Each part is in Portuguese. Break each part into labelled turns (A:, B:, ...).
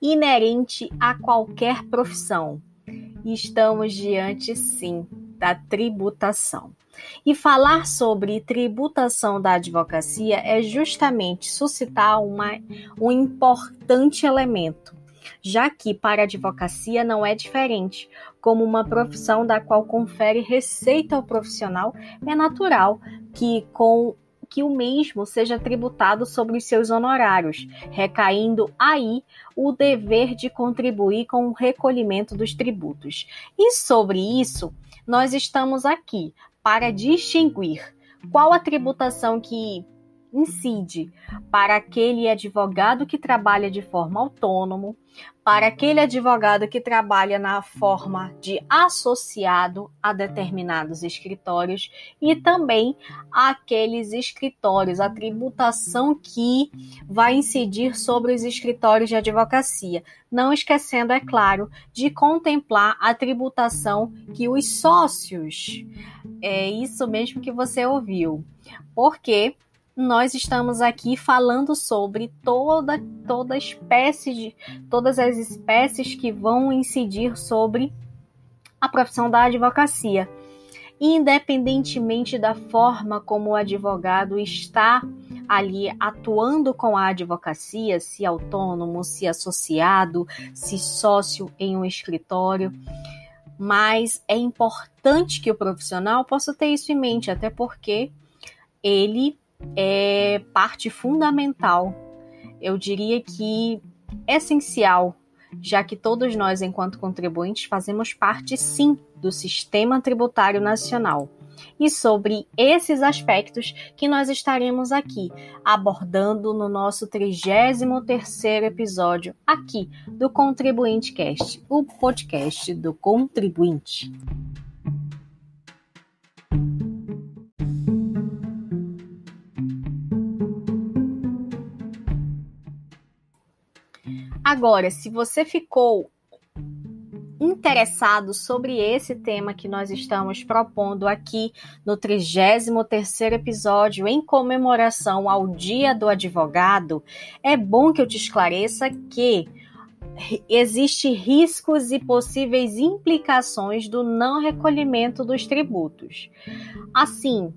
A: Inerente a qualquer profissão. Estamos diante, sim, da tributação. E falar sobre tributação da advocacia é justamente suscitar um importante elemento, já que para a advocacia não é diferente. Como uma profissão da qual confere receita ao profissional, é natural que o mesmo seja tributado sobre os seus honorários, recaindo aí o dever de contribuir com o recolhimento dos tributos. E sobre isso, nós estamos aqui para distinguir qual a tributação que incide para aquele advogado que trabalha de forma autônoma, para aquele advogado que trabalha na forma de associado a determinados escritórios e também aqueles escritórios, a tributação que vai incidir sobre os escritórios de advocacia. Não esquecendo, é claro, de contemplar a tributação que os sócios, é isso mesmo que você ouviu, porque nós estamos aqui falando sobre todas as espécies que vão incidir sobre a profissão da advocacia, independentemente da forma como o advogado está ali atuando com a advocacia, se autônomo, se associado, se sócio em um escritório. Mas é importante que o profissional possa ter isso em mente, até porque ele é parte fundamental, eu diria que essencial, já que todos nós, enquanto contribuintes, fazemos parte, sim, do sistema tributário nacional. E sobre esses aspectos que nós estaremos aqui abordando no nosso 33º episódio aqui do Contribuinte Cast, o podcast do contribuinte. Agora, se você ficou interessado sobre esse tema que nós estamos propondo aqui no 33º episódio, em comemoração ao Dia do Advogado, é bom que eu te esclareça que existem riscos e possíveis implicações do não recolhimento dos tributos. Assim,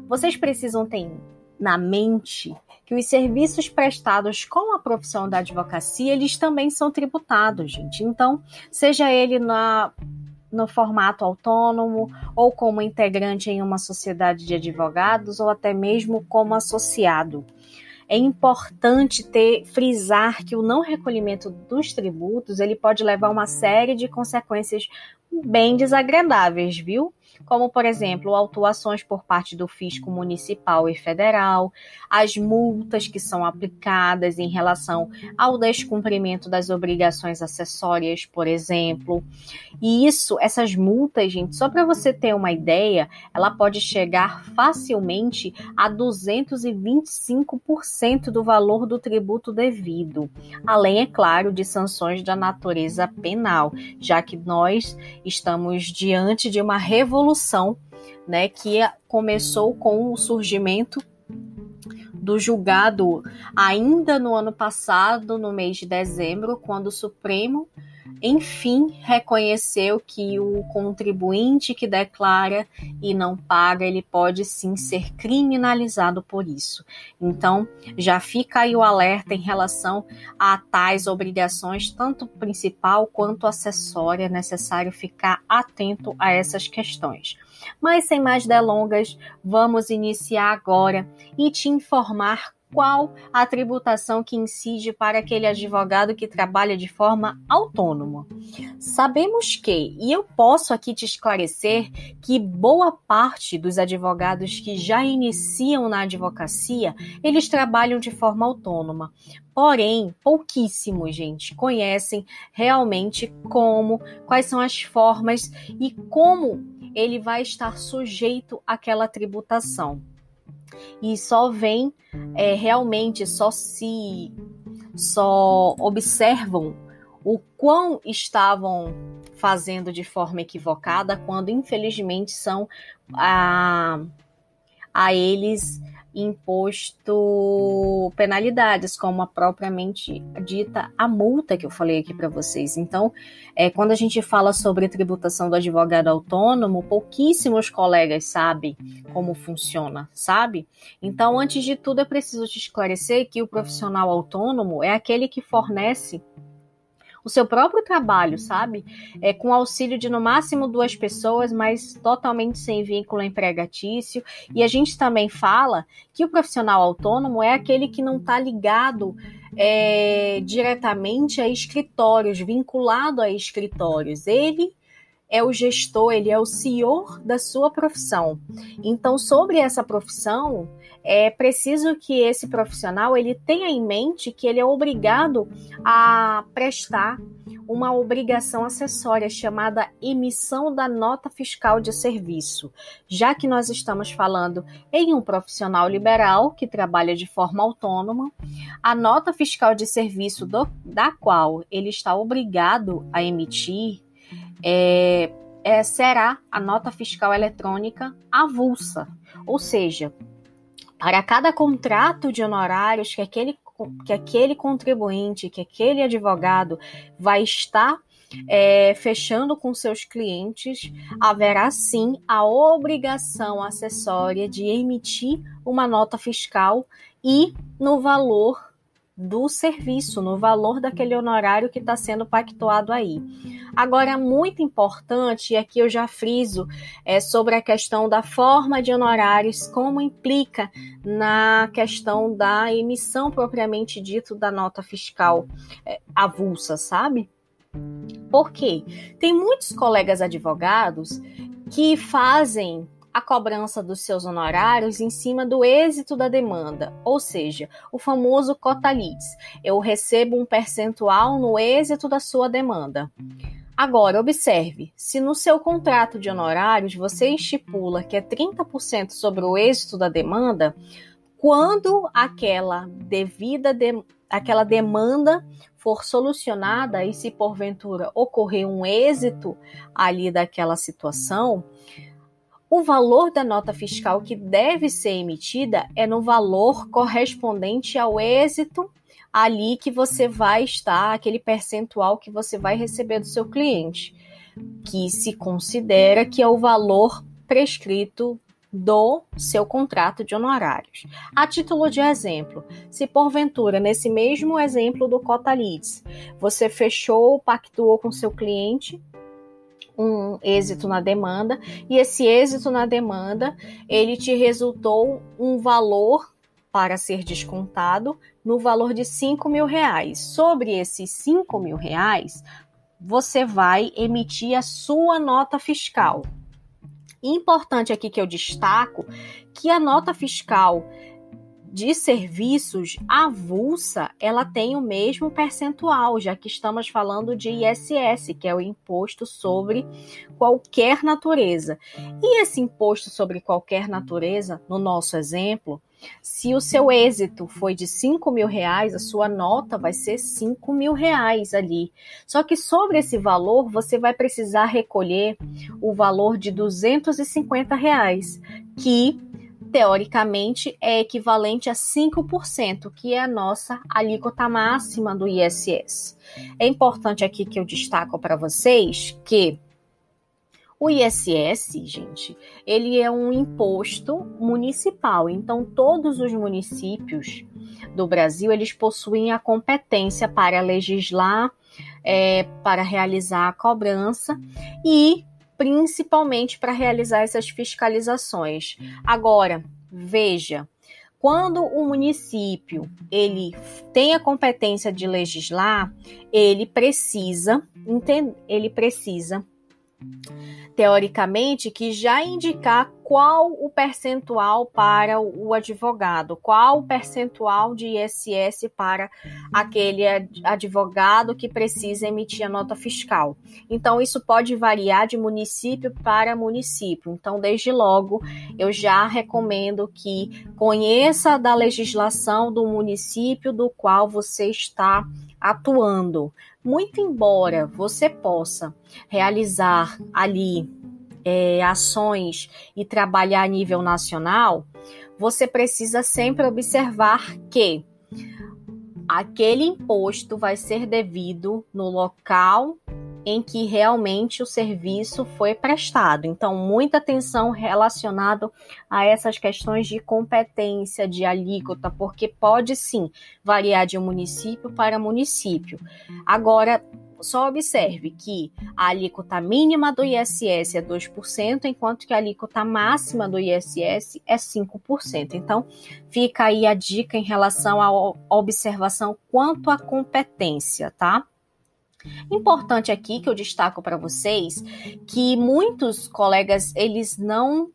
A: vocês precisam ter na mente que os serviços prestados com a profissão da advocacia, eles também são tributados, gente. Então, seja ele no formato autônomo, ou como integrante em uma sociedade de advogados, ou até mesmo como associado. É importante frisar que o não recolhimento dos tributos, ele pode levar a uma série de consequências bem desagradáveis, viu? Como, por exemplo, autuações por parte do fisco municipal e federal, as multas que são aplicadas em relação ao descumprimento das obrigações acessórias, por exemplo. E essas multas, gente, só para você ter uma ideia, ela pode chegar facilmente a 225% do valor do tributo devido. Além, é claro, de sanções da natureza penal, já que nós estamos diante de uma revolução, né, que começou com o surgimento do julgado ainda no ano passado, no mês de dezembro, quando o Supremo, enfim, reconheceu que o contribuinte que declara e não paga, ele pode sim ser criminalizado por isso. Então, já fica aí o alerta em relação a tais obrigações, tanto principal quanto acessória, é necessário ficar atento a essas questões. Mas sem mais delongas, vamos iniciar agora e te informar qual a tributação que incide para aquele advogado que trabalha de forma autônoma. Sabemos que, e eu posso aqui te esclarecer, que boa parte dos advogados que já iniciam na advocacia, eles trabalham de forma autônoma. Porém, pouquíssimos, gente, conhecem realmente quais são as formas e como ele vai estar sujeito àquela tributação. E só observam o quão estavam fazendo de forma equivocada quando, infelizmente, são a eles imposto penalidades, como a propriamente dita a multa que eu falei aqui para vocês. Então, quando a gente fala sobre tributação do advogado autônomo, pouquíssimos colegas sabem como funciona, sabe? Então, antes de tudo, é preciso te esclarecer que o profissional autônomo é aquele que fornece o seu próprio trabalho, sabe? Com auxílio de no máximo 2 pessoas, mas totalmente sem vínculo empregatício. E a gente também fala que o profissional autônomo é aquele que não está ligado diretamente a escritórios, vinculado a escritórios. Ele é o gestor, ele é o senhor da sua profissão. Então, sobre essa profissão, é preciso que esse profissional ele tenha em mente que ele é obrigado a prestar uma obrigação acessória chamada emissão da nota fiscal de serviço, já que nós estamos falando em um profissional liberal que trabalha de forma autônoma, a nota fiscal de serviço da qual ele está obrigado a emitir será a nota fiscal eletrônica avulsa, ou seja, para cada contrato de honorários que aquele contribuinte, que aquele advogado vai estar fechando com seus clientes, haverá sim a obrigação acessória de emitir uma nota fiscal e no valor do serviço, no valor daquele honorário que está sendo pactuado aí. Agora, muito importante, e aqui eu já friso, sobre a questão da forma de honorários, como implica na questão da emissão propriamente dito da nota fiscal avulsa, sabe? Por quê? Tem muitos colegas advogados que fazem a cobrança dos seus honorários em cima do êxito da demanda, ou seja, o famoso cota litis. Eu recebo um percentual no êxito da sua demanda. Agora, observe, se no seu contrato de honorários você estipula que é 30% sobre o êxito da demanda, quando aquela demanda for solucionada e se porventura ocorrer um êxito ali daquela situação, o valor da nota fiscal que deve ser emitida é no valor correspondente ao êxito ali que você vai estar, aquele percentual que você vai receber do seu cliente, que se considera que é o valor prescrito do seu contrato de honorários. A título de exemplo, se porventura, nesse mesmo exemplo do cota litis, você pactuou com seu cliente um êxito na demanda, e esse êxito na demanda, ele te resultou um valor para ser descontado no valor de R$5.000. Sobre esses R$5.000, você vai emitir a sua nota fiscal. Importante aqui que eu destaco que a nota fiscal de serviços avulsa, ela tem o mesmo percentual, já que estamos falando de ISS, que é o imposto sobre qualquer natureza. E esse imposto sobre qualquer natureza, no nosso exemplo, se o seu êxito foi de R$5.000, a sua nota vai ser R$5.000 ali. Só que sobre esse valor, você vai precisar recolher o valor de R$250, que teoricamente é equivalente a 5%, que é a nossa alíquota máxima do ISS. É importante aqui que eu destaco para vocês que o ISS, gente, ele é um imposto municipal. Então, todos os municípios do Brasil, eles possuem a competência para legislar, para realizar a cobrança e principalmente para realizar essas fiscalizações. Agora, veja, quando o município ele tem a competência de legislar, ele precisa teoricamente, que já indicar qual o percentual para o advogado, qual o percentual de ISS para aquele advogado que precisa emitir a nota fiscal. Então, isso pode variar de município para município. Então, desde logo, eu já recomendo que conheça da legislação do município do qual você está atuando. Muito embora você possa realizar ali ações e trabalhar a nível nacional, você precisa sempre observar que aquele imposto vai ser devido no local em que realmente o serviço foi prestado. Então, muita atenção relacionada a essas questões de competência, de alíquota, porque pode sim variar de um município para município. Agora, só observe que a alíquota mínima do ISS é 2%, enquanto que a alíquota máxima do ISS é 5%. Então, fica aí a dica em relação à observação quanto à competência, tá? Importante aqui que eu destaco para vocês que muitos colegas eles não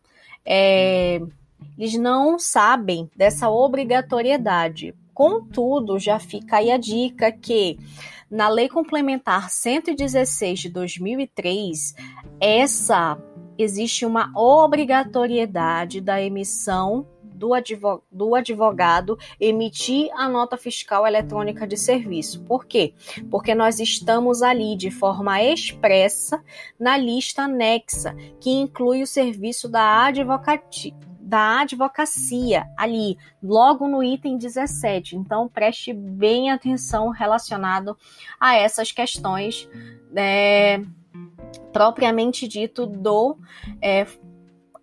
A: sabem dessa obrigatoriedade. Contudo, já fica aí a dica que na Lei Complementar 116 de 2003, existe uma obrigatoriedade da emissão do advogado emitir a nota fiscal eletrônica de serviço. Por quê? Porque nós estamos ali de forma expressa na lista anexa, que inclui o serviço da advocacia, ali, logo no item 17. Então, preste bem atenção relacionado a essas questões propriamente dito do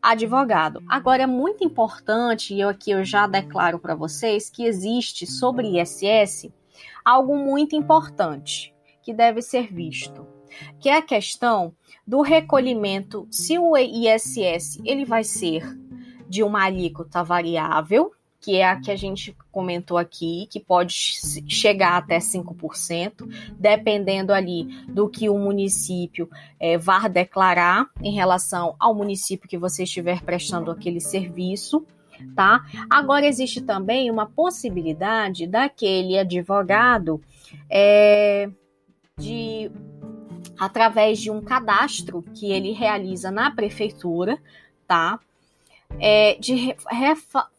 A: advogado. Agora, é muito importante, e aqui eu já declaro para vocês, que existe sobre ISS algo muito importante que deve ser visto, que é a questão do recolhimento, se o ISS ele vai ser de uma alíquota variável, que é a que a gente comentou aqui, que pode chegar até 5%, dependendo ali do que o município vá declarar em relação ao município que você estiver prestando aquele serviço, tá? Agora, existe também uma possibilidade daquele advogado através de um cadastro que ele realiza na prefeitura, tá? De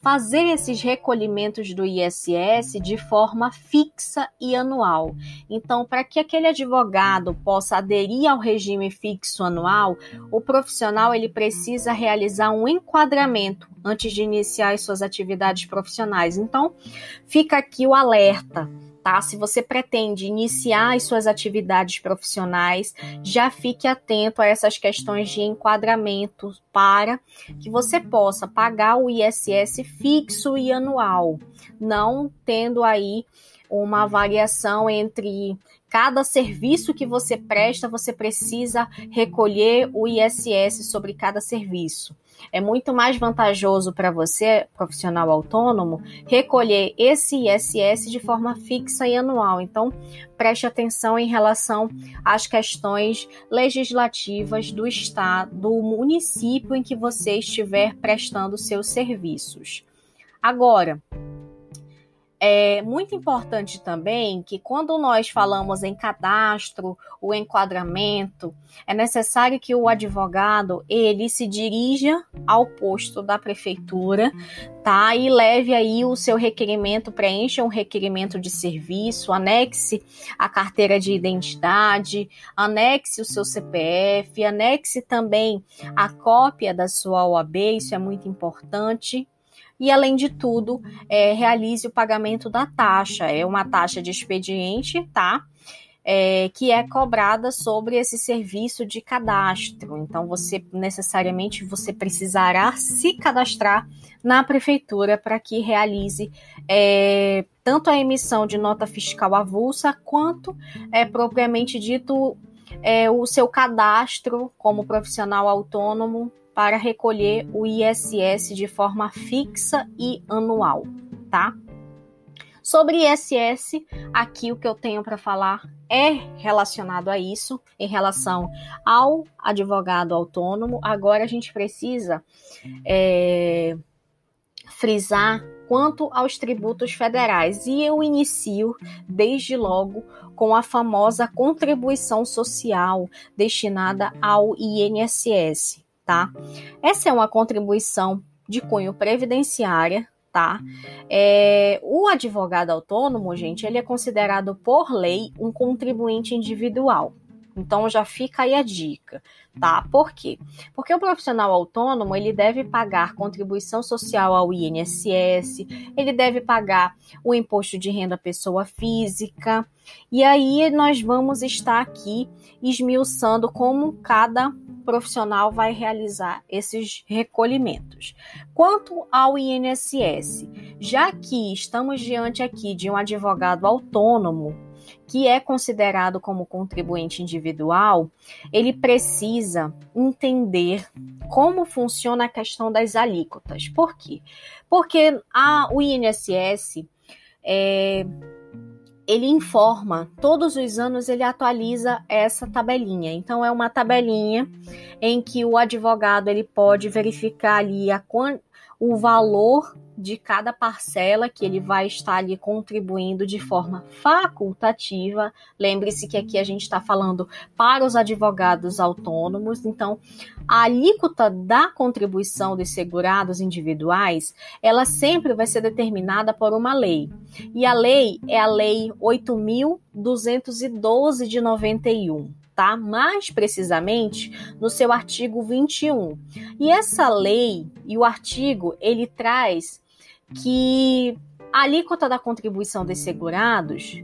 A: fazer esses recolhimentos do ISS de forma fixa e anual. Então, para que aquele advogado possa aderir ao regime fixo anual, o profissional ele precisa realizar um enquadramento antes de iniciar as suas atividades profissionais. Então, fica aqui o alerta. Tá? Se você pretende iniciar as suas atividades profissionais, já fique atento a essas questões de enquadramento para que você possa pagar o ISS fixo e anual, não tendo aí uma variação entre cada serviço que você presta, você precisa recolher o ISS sobre cada serviço. É muito mais vantajoso para você, profissional autônomo, recolher esse ISS de forma fixa e anual. Então, preste atenção em relação às questões legislativas do estado, do município em que você estiver prestando seus serviços. Agora, é muito importante também que quando nós falamos em cadastro, o enquadramento, é necessário que o advogado ele se dirija ao posto da prefeitura, tá? E leve aí o seu requerimento, preencha um requerimento de serviço, anexe a carteira de identidade, anexe o seu CPF, anexe também a cópia da sua OAB, isso é muito importante. E, além de tudo, realize o pagamento da taxa. É uma taxa de expediente, tá? Que é cobrada sobre esse serviço de cadastro. Então, necessariamente você precisará se cadastrar na prefeitura para que realize tanto a emissão de nota fiscal avulsa, quanto, propriamente dito, o seu cadastro como profissional autônomo para recolher o ISS de forma fixa e anual, tá? Sobre ISS, aqui o que eu tenho para falar é relacionado a isso, em relação ao advogado autônomo. Agora a gente precisa frisar quanto aos tributos federais, e eu inicio desde logo com a famosa contribuição social destinada ao INSS. Tá? Essa é uma contribuição de cunho previdenciária, tá? O advogado autônomo, gente, ele é considerado por lei um contribuinte individual, Então já fica aí a dica, tá? Por quê? Porque o profissional autônomo, ele deve pagar contribuição social ao INSS, ele deve pagar o imposto de renda pessoa física, e aí nós vamos estar aqui esmiuçando como cada profissional vai realizar esses recolhimentos. Quanto ao INSS, já que estamos diante aqui de um advogado autônomo, que é considerado como contribuinte individual, ele precisa entender como funciona a questão das alíquotas. Por quê? Porque o INSS, ele informa, todos os anos ele atualiza essa tabelinha. Então, é uma tabelinha em que o advogado ele pode verificar ali o valor de cada parcela que ele vai estar ali contribuindo de forma facultativa. Lembre-se que aqui a gente está falando para os advogados autônomos. Então, a alíquota da contribuição dos segurados individuais, ela sempre vai ser determinada por uma lei. E a lei é a Lei 8.212 de 91. Tá? Mais precisamente no seu artigo 21. E essa lei e o artigo, ele traz que a alíquota da contribuição dos segurados,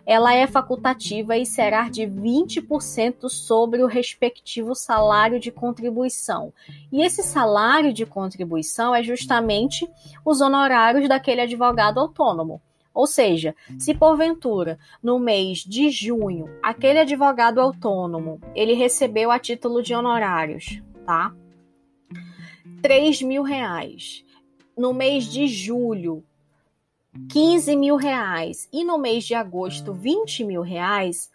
A: ela é facultativa e será de 20% sobre o respectivo salário de contribuição. E esse salário de contribuição é justamente os honorários daquele advogado autônomo. Ou seja, se porventura, no mês de junho, aquele advogado autônomo, ele recebeu a título de honorários, tá? R$3.000. No mês de julho, R$15.000. E no mês de agosto, R$20.000,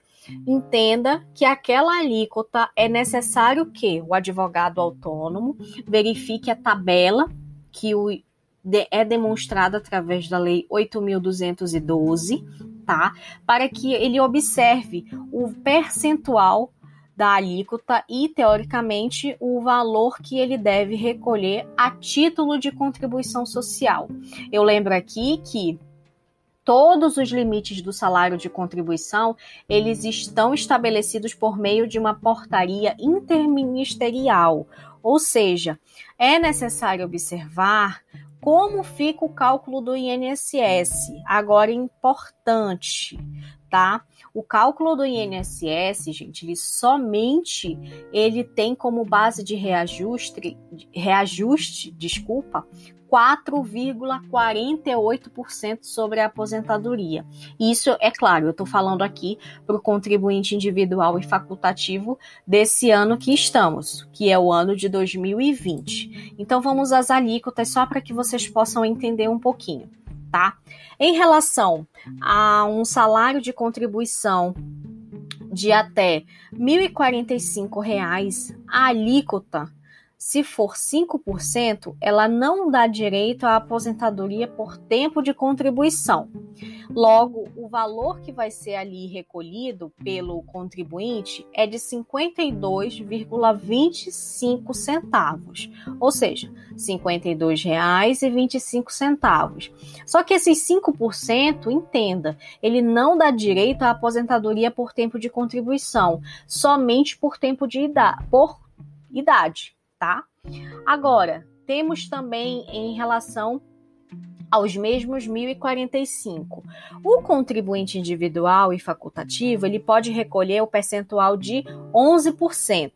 A: entenda que aquela alíquota é necessário que o advogado autônomo verifique a tabela que é demonstrada através da Lei 8.212, tá? Para que ele observe o percentual da alíquota e, teoricamente, o valor que ele deve recolher a título de contribuição social. Eu lembro aqui que todos os limites do salário de contribuição, eles estão estabelecidos por meio de uma portaria interministerial, ou seja, é necessário observar como fica o cálculo do INSS. Agora, importante, tá? O cálculo do INSS, gente, ele tem como base de reajuste, 4,48% sobre a aposentadoria. Isso, é claro, eu estou falando aqui para o contribuinte individual e facultativo desse ano que estamos, que é o ano de 2020. Então, vamos às alíquotas só para que vocês possam entender um pouquinho, tá? Em relação a um salário de contribuição de até R$1.045, a alíquota, se for 5%, ela não dá direito à aposentadoria por tempo de contribuição. Logo, o valor que vai ser ali recolhido pelo contribuinte é de R$ 52,25, ou seja, R$ 52,25. Só que esses 5%, entenda, ele não dá direito à aposentadoria por tempo de contribuição, somente por tempo de idade. Tá? Agora, temos também em relação aos mesmos 1.045. O contribuinte individual e facultativo, ele pode recolher o percentual de 11%.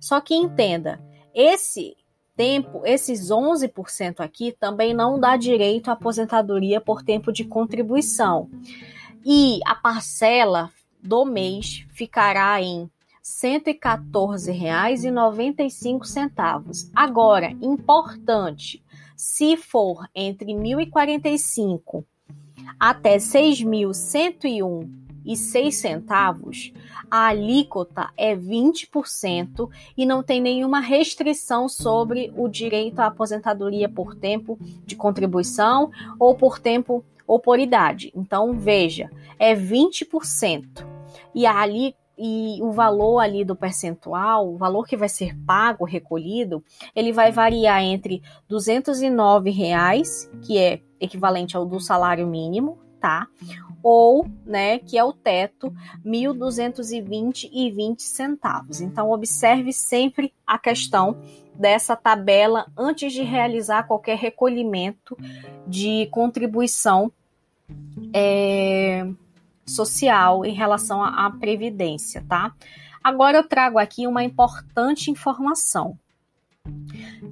A: Só que entenda, esses 11% aqui também não dá direito à aposentadoria por tempo de contribuição. E a parcela do mês ficará em R$ 114,95. Agora, importante, se for entre 1.045 até 6.101,06, a alíquota é 20% e não tem nenhuma restrição sobre o direito à aposentadoria por tempo de contribuição ou por tempo ou por idade. Então, veja, é 20%. E o valor ali do percentual, o valor que vai ser pago, recolhido, ele vai variar entre R$ 209,00, que é equivalente ao do salário mínimo, tá? ou, né, que é o teto, R$ 1.220,20. Então, observe sempre a questão dessa tabela antes de realizar qualquer recolhimento de contribuição social em relação à Previdência, tá? Agora eu trago aqui uma importante informação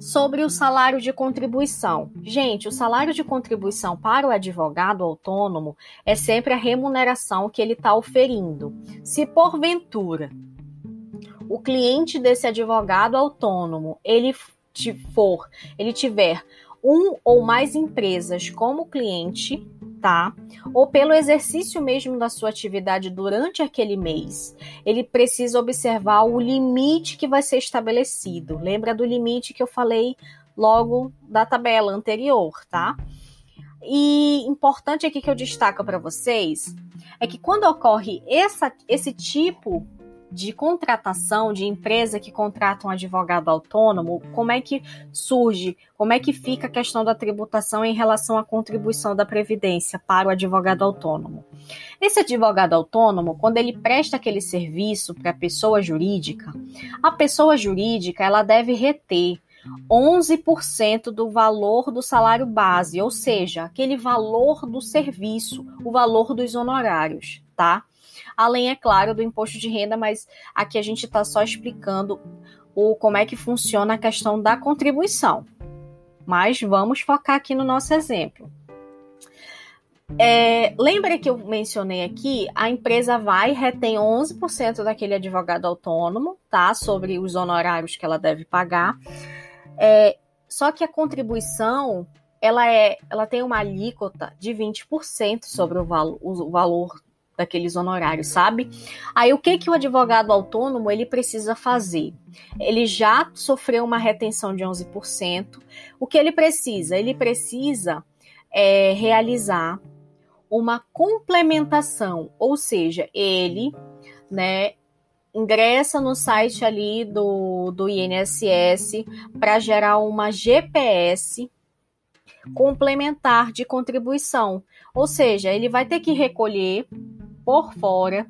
A: sobre o salário de contribuição. Gente, o salário de contribuição para o advogado autônomo é sempre a remuneração que ele está oferindo. Se porventura o cliente desse advogado autônomo ele tiver um ou mais empresas como cliente, tá? Ou pelo exercício mesmo da sua atividade durante aquele mês, ele precisa observar o limite que vai ser estabelecido. Lembra do limite que eu falei logo da tabela anterior, tá? E importante aqui que eu destaco para vocês é que quando ocorre esse tipo de contratação, de empresa que contrata um advogado autônomo, como é que surge, como é que fica a questão da tributação em relação à contribuição da Previdência para o advogado autônomo? Esse advogado autônomo, quando ele presta aquele serviço para a pessoa jurídica ela deve reter 11% do valor do salário base, ou seja, aquele valor do serviço, o valor dos honorários, tá? Além, é claro, do imposto de renda, mas aqui a gente está só explicando como é que funciona a questão da contribuição. Mas vamos focar aqui no nosso exemplo. Lembra que eu mencionei aqui, a empresa retém 11% daquele advogado autônomo, tá? Sobre os honorários que ela deve pagar. Só que a contribuição, ela tem uma alíquota de 20% sobre o valor daqueles honorários, sabe? Aí o que o advogado autônomo ele precisa fazer? Ele já sofreu uma retenção de 11%. O que ele precisa? Ele precisa realizar uma complementação, ou seja, ele, né, ingressa no site ali do INSS para gerar uma GPS complementar de contribuição. Ou seja, ele vai ter que recolher por fora,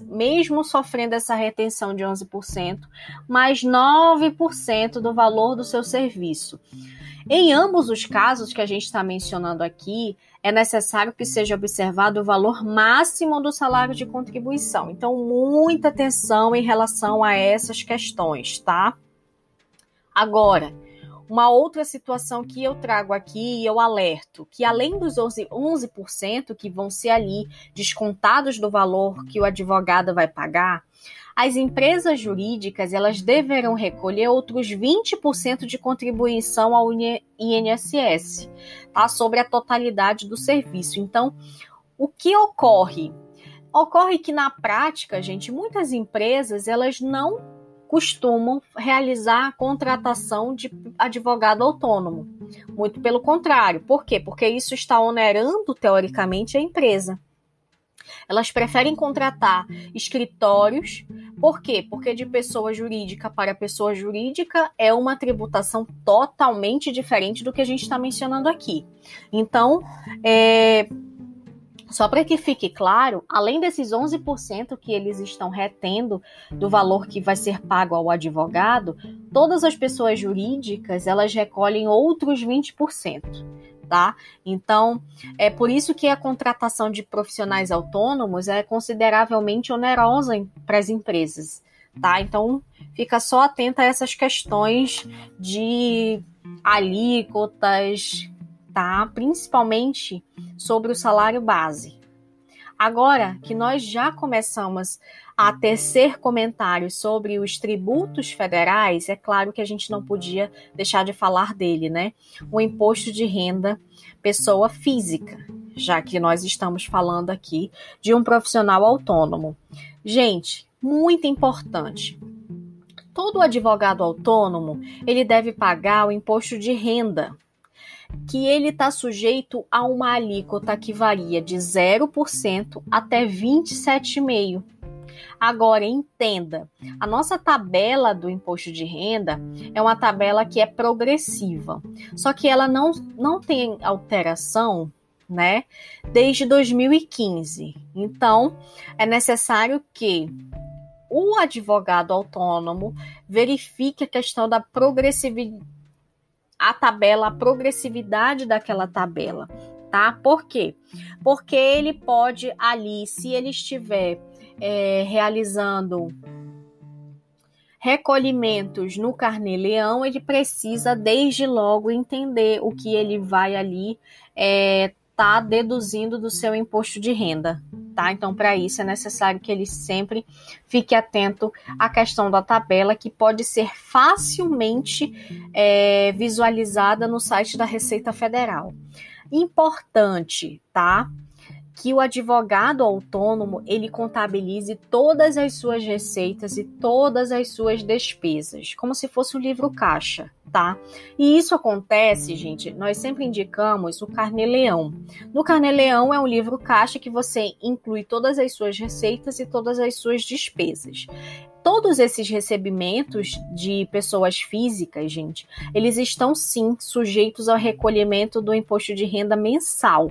A: mesmo sofrendo essa retenção de 11%, mais 9% do valor do seu serviço. Em ambos os casos que a gente está mencionando aqui, é necessário que seja observado o valor máximo do salário de contribuição. Então, muita atenção em relação a essas questões, tá? Agora, uma outra situação que eu trago aqui e eu alerto, que além dos 11% que vão ser ali descontados do valor que o advogado vai pagar, as empresas jurídicas elas deverão recolher outros 20% de contribuição ao INSS, tá? Sobre a totalidade do serviço. Então, o que ocorre? Ocorre que na prática, gente, muitas empresas elas não costumam realizar a contratação de advogado autônomo. Muito pelo contrário. Por quê? Porque isso está onerando, teoricamente, a empresa. Elas preferem contratar escritórios. Por quê? Porque de pessoa jurídica para pessoa jurídica é uma tributação totalmente diferente do que a gente está mencionando aqui. Então, só para que fique claro, além desses 11% que eles estão retendo do valor que vai ser pago ao advogado, todas as pessoas jurídicas, elas recolhem outros 20%, tá? Então, é por isso que a contratação de profissionais autônomos é consideravelmente onerosa para as empresas, tá? Então, fica só atenta a essas questões de alíquotas, tá? Principalmente sobre o salário base. Agora que nós já começamos a tecer comentários sobre os tributos federais, é claro que a gente não podia deixar de falar dele, né? O imposto de renda pessoa física, já que nós estamos falando aqui de um profissional autônomo. Gente, muito importante. Todo advogado autônomo, ele deve pagar o imposto de renda, que ele está sujeito a uma alíquota que varia de 0% até 27,5%. Agora, entenda, a nossa tabela do imposto de renda é uma tabela que é progressiva, só que ela não tem alteração né? Desde 2015. Então, é necessário que o advogado autônomo verifique a questão da progressividade, a progressividade daquela tabela, tá? Por quê? Porque ele pode ali, se ele estiver realizando recolhimentos no Carnê-Leão, ele precisa desde logo entender o que ele vai ali tá deduzindo do seu imposto de renda, tá? Então, para isso é necessário que ele sempre fique atento à questão da tabela, que pode ser facilmente visualizada no site da Receita Federal. Importante, tá? Que o advogado autônomo, ele contabilize todas as suas receitas e todas as suas despesas, como se fosse um livro caixa, tá? E isso acontece, gente, nós sempre indicamos o Carnê-Leão. No Carnê-Leão é um livro caixa que você inclui todas as suas receitas e todas as suas despesas. Todos esses recebimentos de pessoas físicas, gente, eles estão sim sujeitos ao recolhimento do imposto de renda mensal,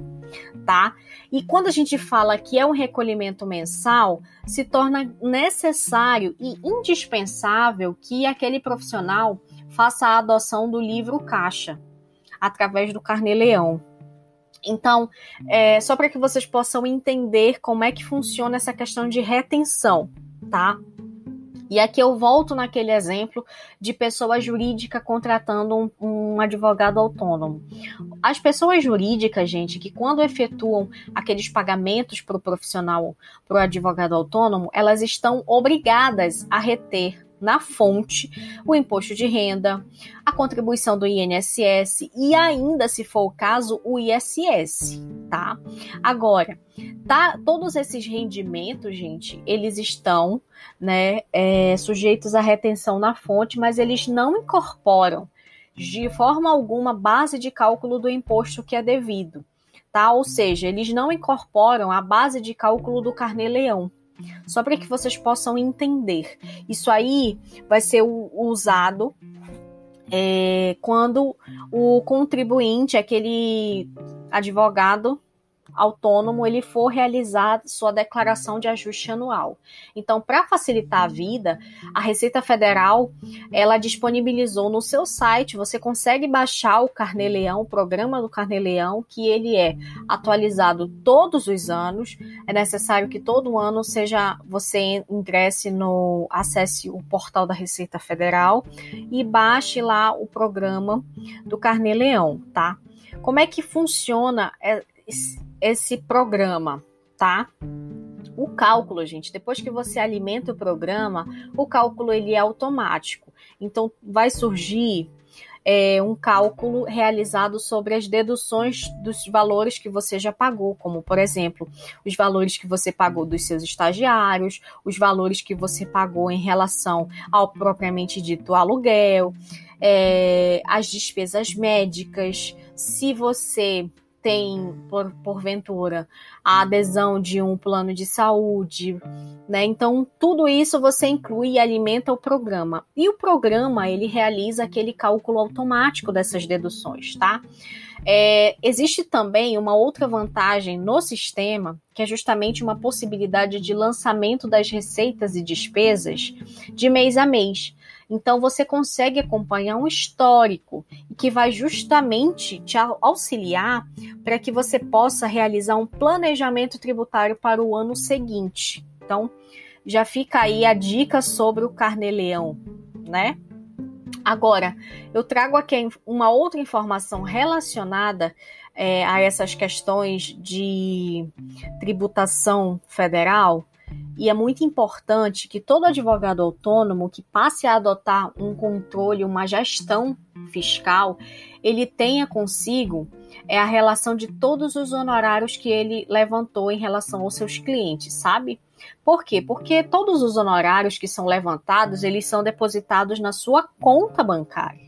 A: tá? E quando a gente fala que é um recolhimento mensal, se torna necessário e indispensável que aquele profissional faça a adoção do livro caixa, através do Carnê-Leão. Então, só para que vocês possam entender como é que funciona essa questão de retenção, tá? E aqui eu volto naquele exemplo de pessoa jurídica contratando um advogado autônomo. As pessoas jurídicas, gente, que quando efetuam aqueles pagamentos para o profissional, para o advogado autônomo, elas estão obrigadas a reter na fonte o imposto de renda, a contribuição do INSS e ainda, se for o caso, o ISS, tá? Agora, todos esses rendimentos, gente, eles estão, né, sujeitos à retenção na fonte, mas eles não incorporam de forma alguma base de cálculo do imposto que é devido, tá? Ou seja, eles não incorporam a base de cálculo do Carnê-Leão. Só para que vocês possam entender. Isso aí vai ser usado quando o contribuinte, aquele advogado autônomo, ele for realizar sua declaração de ajuste anual. Então, para facilitar a vida, a Receita Federal, ela disponibilizou no seu site, você consegue baixar o Carnê-Leão, o programa do Carnê-Leão, que ele é atualizado todos os anos. É necessário que todo ano você acesse o portal da Receita Federal e baixe lá o programa do Carnê-Leão, tá? Como é que funciona esse programa, tá? O cálculo, gente, depois que você alimenta o programa, o cálculo ele é automático. Então, vai surgir um cálculo realizado sobre as deduções dos valores que você já pagou, como, por exemplo, os valores que você pagou dos seus estagiários, os valores que você pagou em relação ao propriamente dito aluguel, as despesas médicas, se você tem, porventura, a adesão de um plano de saúde, né? Então, tudo isso você inclui e alimenta o programa. E o programa, ele realiza aquele cálculo automático dessas deduções, tá? Existe também uma outra vantagem no sistema, que é justamente uma possibilidade de lançamento das receitas e despesas de mês a mês. Então, você consegue acompanhar um histórico que vai justamente te auxiliar para que você possa realizar um planejamento tributário para o ano seguinte. Então, já fica aí a dica sobre o Carnê-Leão, né? Agora, eu trago aqui uma outra informação relacionada a essas questões de tributação federal. E é muito importante que todo advogado autônomo que passe a adotar um controle, uma gestão fiscal, ele tenha consigo a relação de todos os honorários que ele levantou em relação aos seus clientes, sabe? Por quê? Porque todos os honorários que são levantados, eles são depositados na sua conta bancária.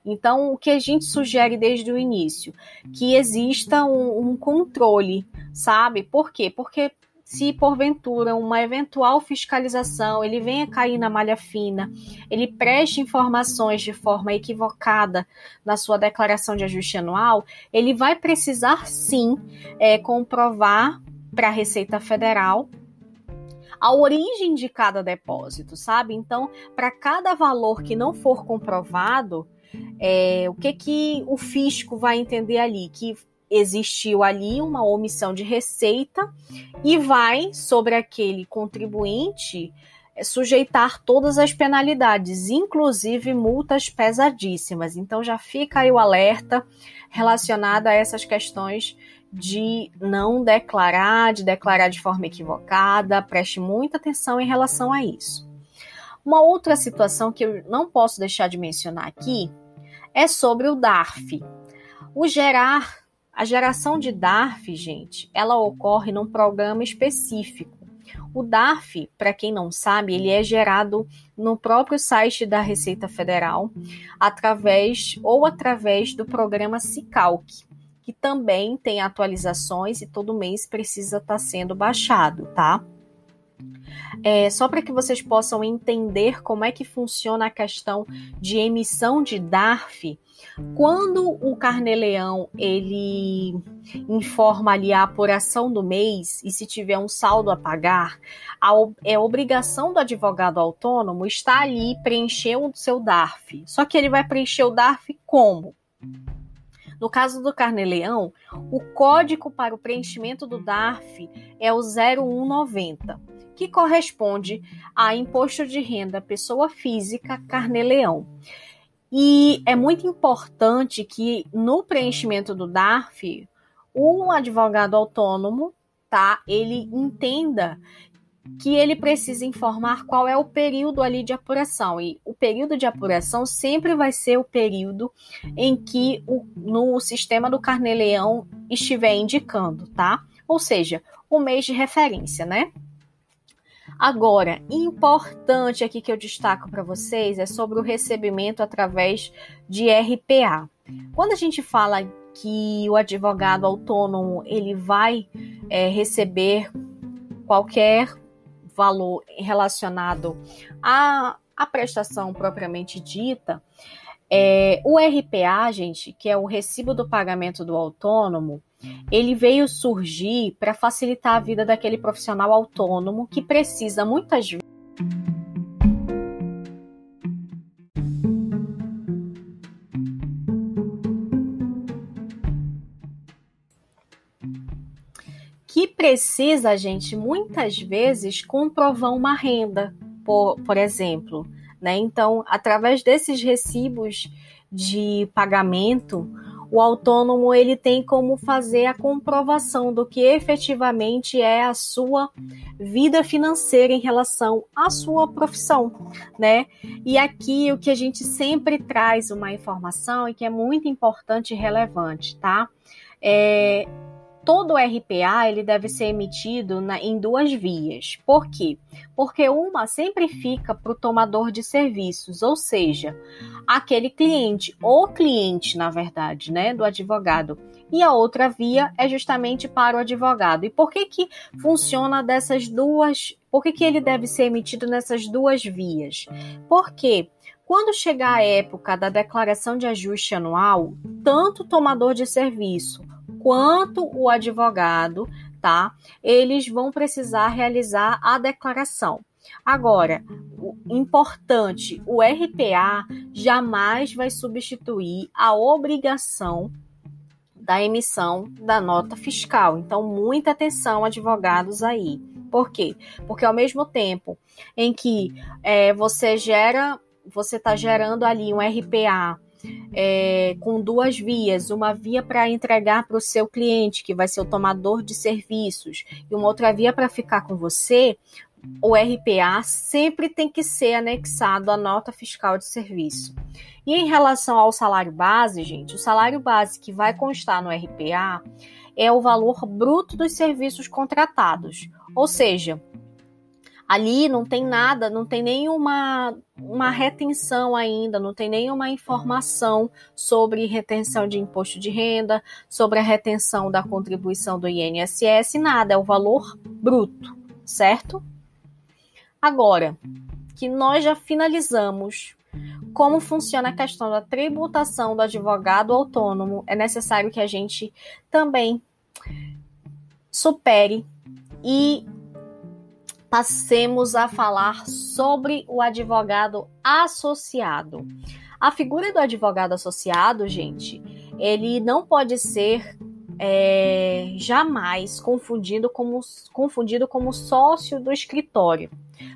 A: Então, o que a gente sugere desde o início? Que exista um controle, sabe? Por quê? Porque se porventura uma eventual fiscalização ele venha cair na malha fina, ele preste informações de forma equivocada na sua declaração de ajuste anual, ele vai precisar sim comprovar para a Receita Federal a origem de cada depósito, sabe? Então, para cada valor que não for comprovado, o que o fisco vai entender ali? Que existiu ali uma omissão de receita e vai, sobre aquele contribuinte, sujeitar todas as penalidades, inclusive multas pesadíssimas. Então já fica aí o alerta relacionado a essas questões de não declarar, de declarar de forma equivocada. Preste muita atenção em relação a isso. Uma outra situação que eu não posso deixar de mencionar aqui é sobre o DARF. A geração de DARF, gente, ela ocorre num programa específico. O DARF, para quem não sabe, ele é gerado no próprio site da Receita Federal, através do programa Sicalc, que também tem atualizações e todo mês precisa estar sendo baixado, tá? Só para que vocês possam entender como é que funciona a questão de emissão de DARF. Quando o Carnê-Leão ele informa ali a apuração do mês e se tiver um saldo a pagar, é obrigação do advogado autônomo estar ali preenchendo o seu DARF. Só que ele vai preencher o DARF como? No caso do Carnê-Leão, o código para o preenchimento do DARF é o 0190, que corresponde a Imposto de Renda Pessoa Física Carnê-Leão. E é muito importante que no preenchimento do DARF, o advogado autônomo, tá, ele entenda que ele precisa informar qual é o período ali de apuração. E o período de apuração sempre vai ser o período em que no sistema do Carnê-Leão estiver indicando, tá? Ou seja, o mês de referência, né? Agora, importante aqui que eu destaco para vocês é sobre o recebimento através de RPA. Quando a gente fala que o advogado autônomo ele vai receber qualquer valor relacionado à prestação propriamente dita, o RPA, gente, que é o Recibo do Pagamento do Autônomo, ele veio surgir para facilitar a vida daquele profissional autônomo que precisa muitas vezes gente, muitas vezes comprovar uma renda, por exemplo, né? Então, através desses recibos de pagamento, o autônomo ele tem como fazer a comprovação do que efetivamente é a sua vida financeira em relação à sua profissão, né? E aqui o que a gente sempre traz uma informação e que é muito importante e relevante, tá? Todo RPA ele deve ser emitido em duas vias. Por quê? Porque uma sempre fica para o tomador de serviços, ou seja, aquele cliente, o cliente, na verdade, né, do advogado. E a outra via é justamente para o advogado. E por que funciona dessas duas? Por que ele deve ser emitido nessas duas vias? Porque quando chegar a época da declaração de ajuste anual, tanto o tomador de serviço quanto o advogado, tá? Eles vão precisar realizar a declaração. Agora, importante, o RPA jamais vai substituir a obrigação da emissão da nota fiscal. Então, muita atenção, advogados aí. Por quê? Porque ao mesmo tempo em que você está gerando ali um RPA com duas vias, uma via para entregar para o seu cliente, que vai ser o tomador de serviços, e uma outra via para ficar com você, o RPA sempre tem que ser anexado à nota fiscal de serviço. E em relação ao salário base, gente, o salário base que vai constar no RPA é o valor bruto dos serviços contratados, ou seja, Ali não tem nada, não tem nenhuma uma retenção ainda, não tem nenhuma informação sobre retenção de imposto de renda, sobre a retenção da contribuição do INSS, nada, é o valor bruto, certo? Agora, que nós já finalizamos como funciona a questão da tributação do advogado autônomo, é necessário que a gente também supere e passemos a falar sobre o advogado associado. A figura do advogado associado, gente, ele não pode ser jamais confundido como sócio do escritório.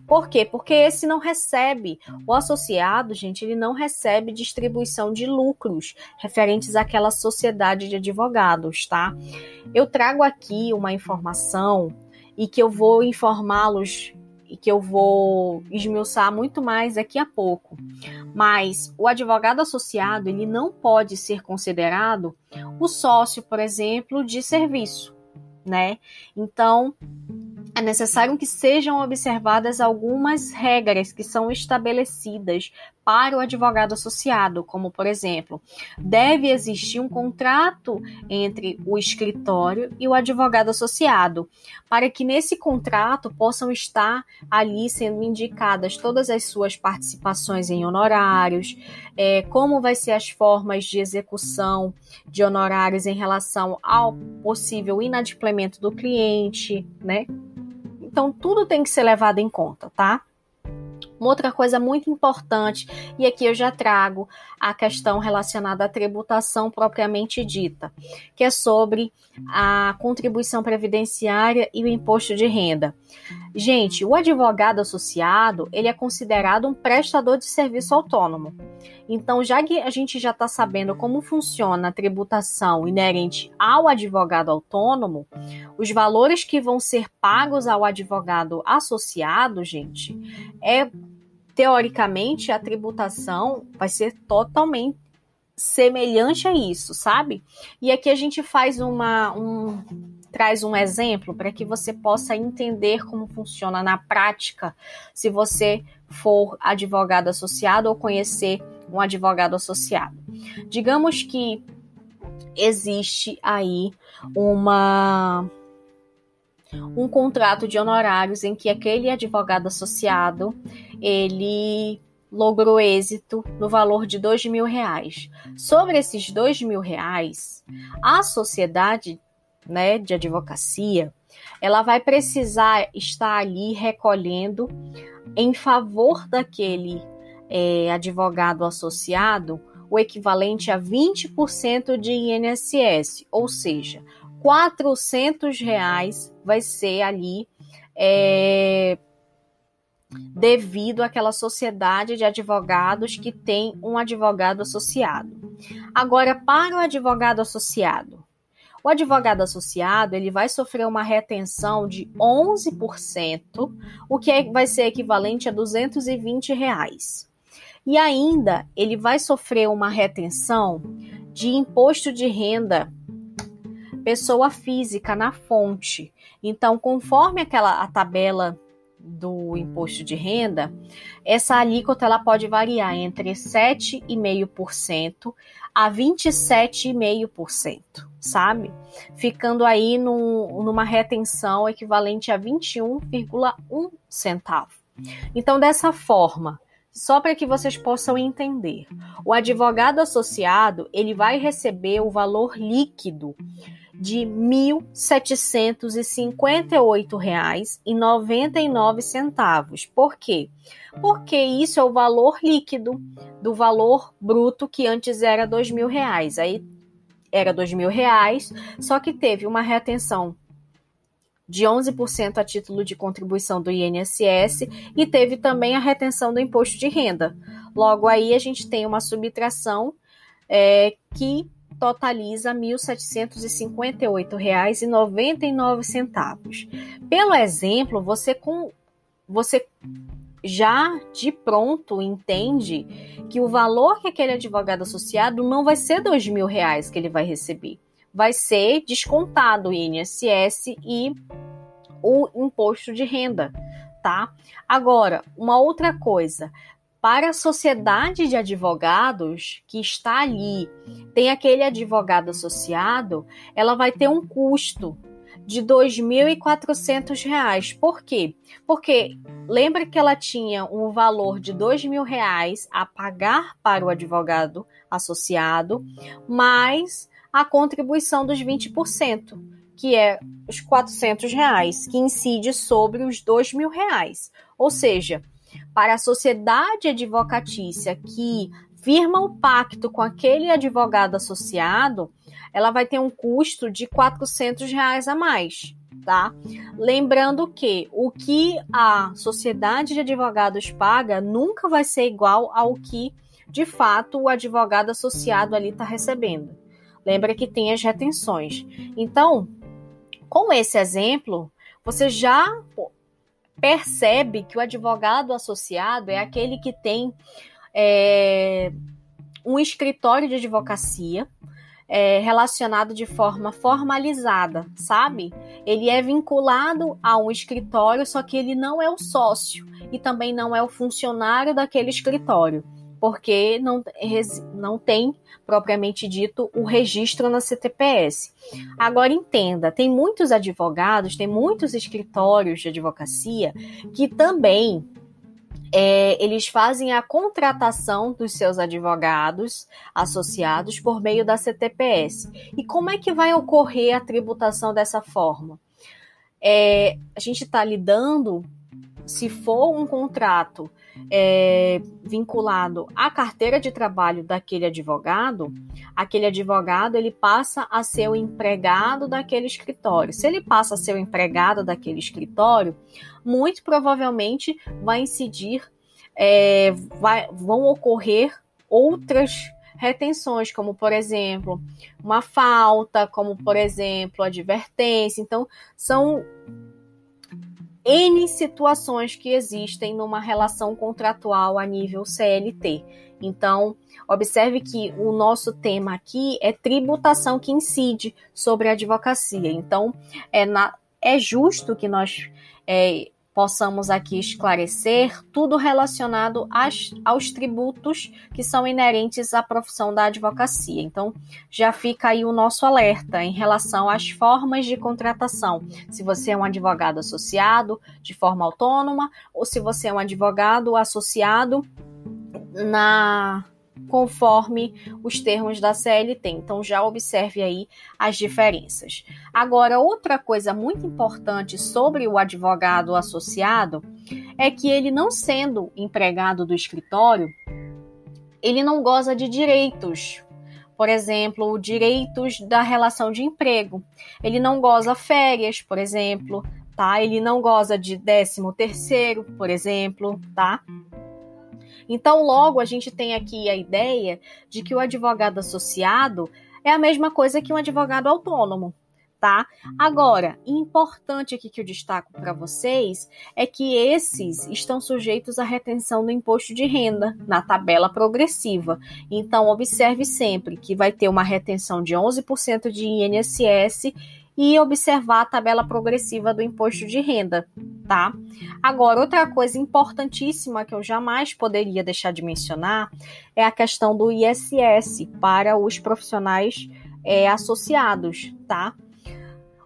A: Por quê? Porque esse não recebe, o associado, gente, ele não recebe distribuição de lucros referentes àquela sociedade de advogados, tá? Eu trago aqui uma informação e que eu vou informá-los e que eu vou esmiuçar muito mais daqui a pouco. Mas o advogado associado, ele não pode ser considerado o sócio, por exemplo, de serviço, né? Então, é necessário que sejam observadas algumas regras que são estabelecidas para o advogado associado, como, por exemplo, deve existir um contrato entre o escritório e o advogado associado, para que nesse contrato possam estar ali sendo indicadas todas as suas participações em honorários, como vai ser as formas de execução de honorários em relação ao possível inadimplemento do cliente, né? Então, tudo tem que ser levado em conta, tá? Uma outra coisa muito importante, e aqui eu já trago a questão relacionada à tributação propriamente dita, que é sobre a contribuição previdenciária e o imposto de renda. Gente, o advogado associado, ele é considerado um prestador de serviço autônomo. Então, já que a gente já está sabendo como funciona a tributação inerente ao advogado autônomo, os valores que vão ser pagos ao advogado associado, gente, teoricamente, a tributação vai ser totalmente semelhante a isso, sabe? E aqui a gente faz traz um exemplo para que você possa entender como funciona na prática, se você for advogado associado ou conhecer um advogado associado. Digamos que existe aí um contrato de honorários em que aquele advogado associado, ele logrou êxito no valor de R$2.000. Sobre esses R$2.000, a sociedade, né, de advocacia, ela vai precisar estar ali recolhendo em favor daquele advogado associado o equivalente a 20% de INSS, ou seja, R$400 vai ser ali devido àquela sociedade de advogados que tem um advogado associado. Agora, para o advogado associado, ele vai sofrer uma retenção de 11%, o que vai ser equivalente a R$220. E ainda ele vai sofrer uma retenção de imposto de renda pessoa física na fonte. Então, conforme a tabela do imposto de renda, essa alíquota ela pode variar entre 7,5% a 27,5%, sabe? Ficando aí numa retenção equivalente a 21,1 centavo. Então, dessa forma, só para que vocês possam entender, o advogado associado, ele vai receber o valor líquido de R$ 1.758,99. Por quê? Porque isso é o valor líquido do valor bruto que antes era R$ 2.000. Aí era R$ 2.000, só que teve uma retenção de 11% a título de contribuição do INSS e teve também a retenção do imposto de renda. Logo aí a gente tem uma subtração que totaliza R$ 1.758,99. Pelo exemplo, você já de pronto entende que o valor que aquele advogado associado não vai ser R$ 2.000 que ele vai receber. Vai ser descontado o INSS e o imposto de renda, tá? Agora, uma outra coisa, para a sociedade de advogados que está ali, tem aquele advogado associado, ela vai ter um custo de R$ 2.400. Por quê? Porque lembra que ela tinha um valor de R$ 2.000 a pagar para o advogado associado, mais a contribuição dos 20%, que é os R$ 400, que incide sobre os R$ 2.000. Ou seja, para a sociedade advocatícia que firma o pacto com aquele advogado associado, ela vai ter um custo de R$ 400 a mais, tá? Lembrando que o que a sociedade de advogados paga nunca vai ser igual ao que, de fato, o advogado associado ali está recebendo. Lembra que tem as retenções. Então, com esse exemplo, você já percebe que o advogado associado é aquele que tem um escritório de advocacia relacionado de forma formalizada, sabe? Ele é vinculado a um escritório, só que ele não é o sócio e também não é o funcionário daquele escritório, porque não tem, propriamente dito, o registro na CTPS. Agora, entenda, tem muitos advogados, tem muitos escritórios de advocacia que também eles fazem a contratação dos seus advogados associados por meio da CTPS. E como é que vai ocorrer a tributação dessa forma? A gente está lidando, se for um contrato vinculado à carteira de trabalho daquele advogado, aquele advogado ele passa a ser o empregado daquele escritório. Se ele passa a ser o empregado daquele escritório, muito provavelmente vai incidir, vão ocorrer outras retenções, como, por exemplo, uma falta, como, por exemplo, advertência. Então, são N situações que existem numa relação contratual a nível CLT. Então, observe que o nosso tema aqui é tributação que incide sobre a advocacia. Então, é justo que nós possamos aqui esclarecer tudo relacionado aos tributos que são inerentes à profissão da advocacia. Então, já fica aí o nosso alerta em relação às formas de contratação. Se você é um advogado associado de forma autônoma ou se você é um advogado associado conforme os termos da CLT. Então, já observe aí as diferenças. Agora, outra coisa muito importante sobre o advogado associado é que ele, não sendo empregado do escritório, ele não goza de direitos. Por exemplo, direitos da relação de emprego. Ele não goza férias, por exemplo, tá? Ele não goza de 13º, por exemplo, tá? Então, logo, a gente tem aqui a ideia de que o advogado associado é a mesma coisa que um advogado autônomo, tá? Agora, importante aqui que eu destaco para vocês é que esses estão sujeitos à retenção do imposto de renda na tabela progressiva. Então, observe sempre que vai ter uma retenção de 11% de INSS e observar a tabela progressiva do imposto de renda, tá? Agora, outra coisa importantíssima que eu jamais poderia deixar de mencionar é a questão do ISS para os profissionais associados, tá?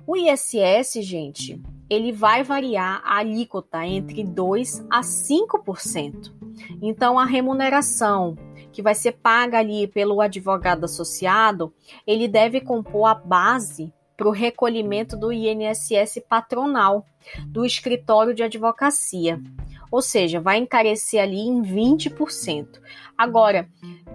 A: O ISS, gente, ele vai variar a alíquota entre 2% a 5%. Então, a remuneração que vai ser paga ali pelo advogado associado, ele deve compor a base para o recolhimento do INSS patronal do escritório de advocacia. Ou seja, vai encarecer ali em 20%. Agora,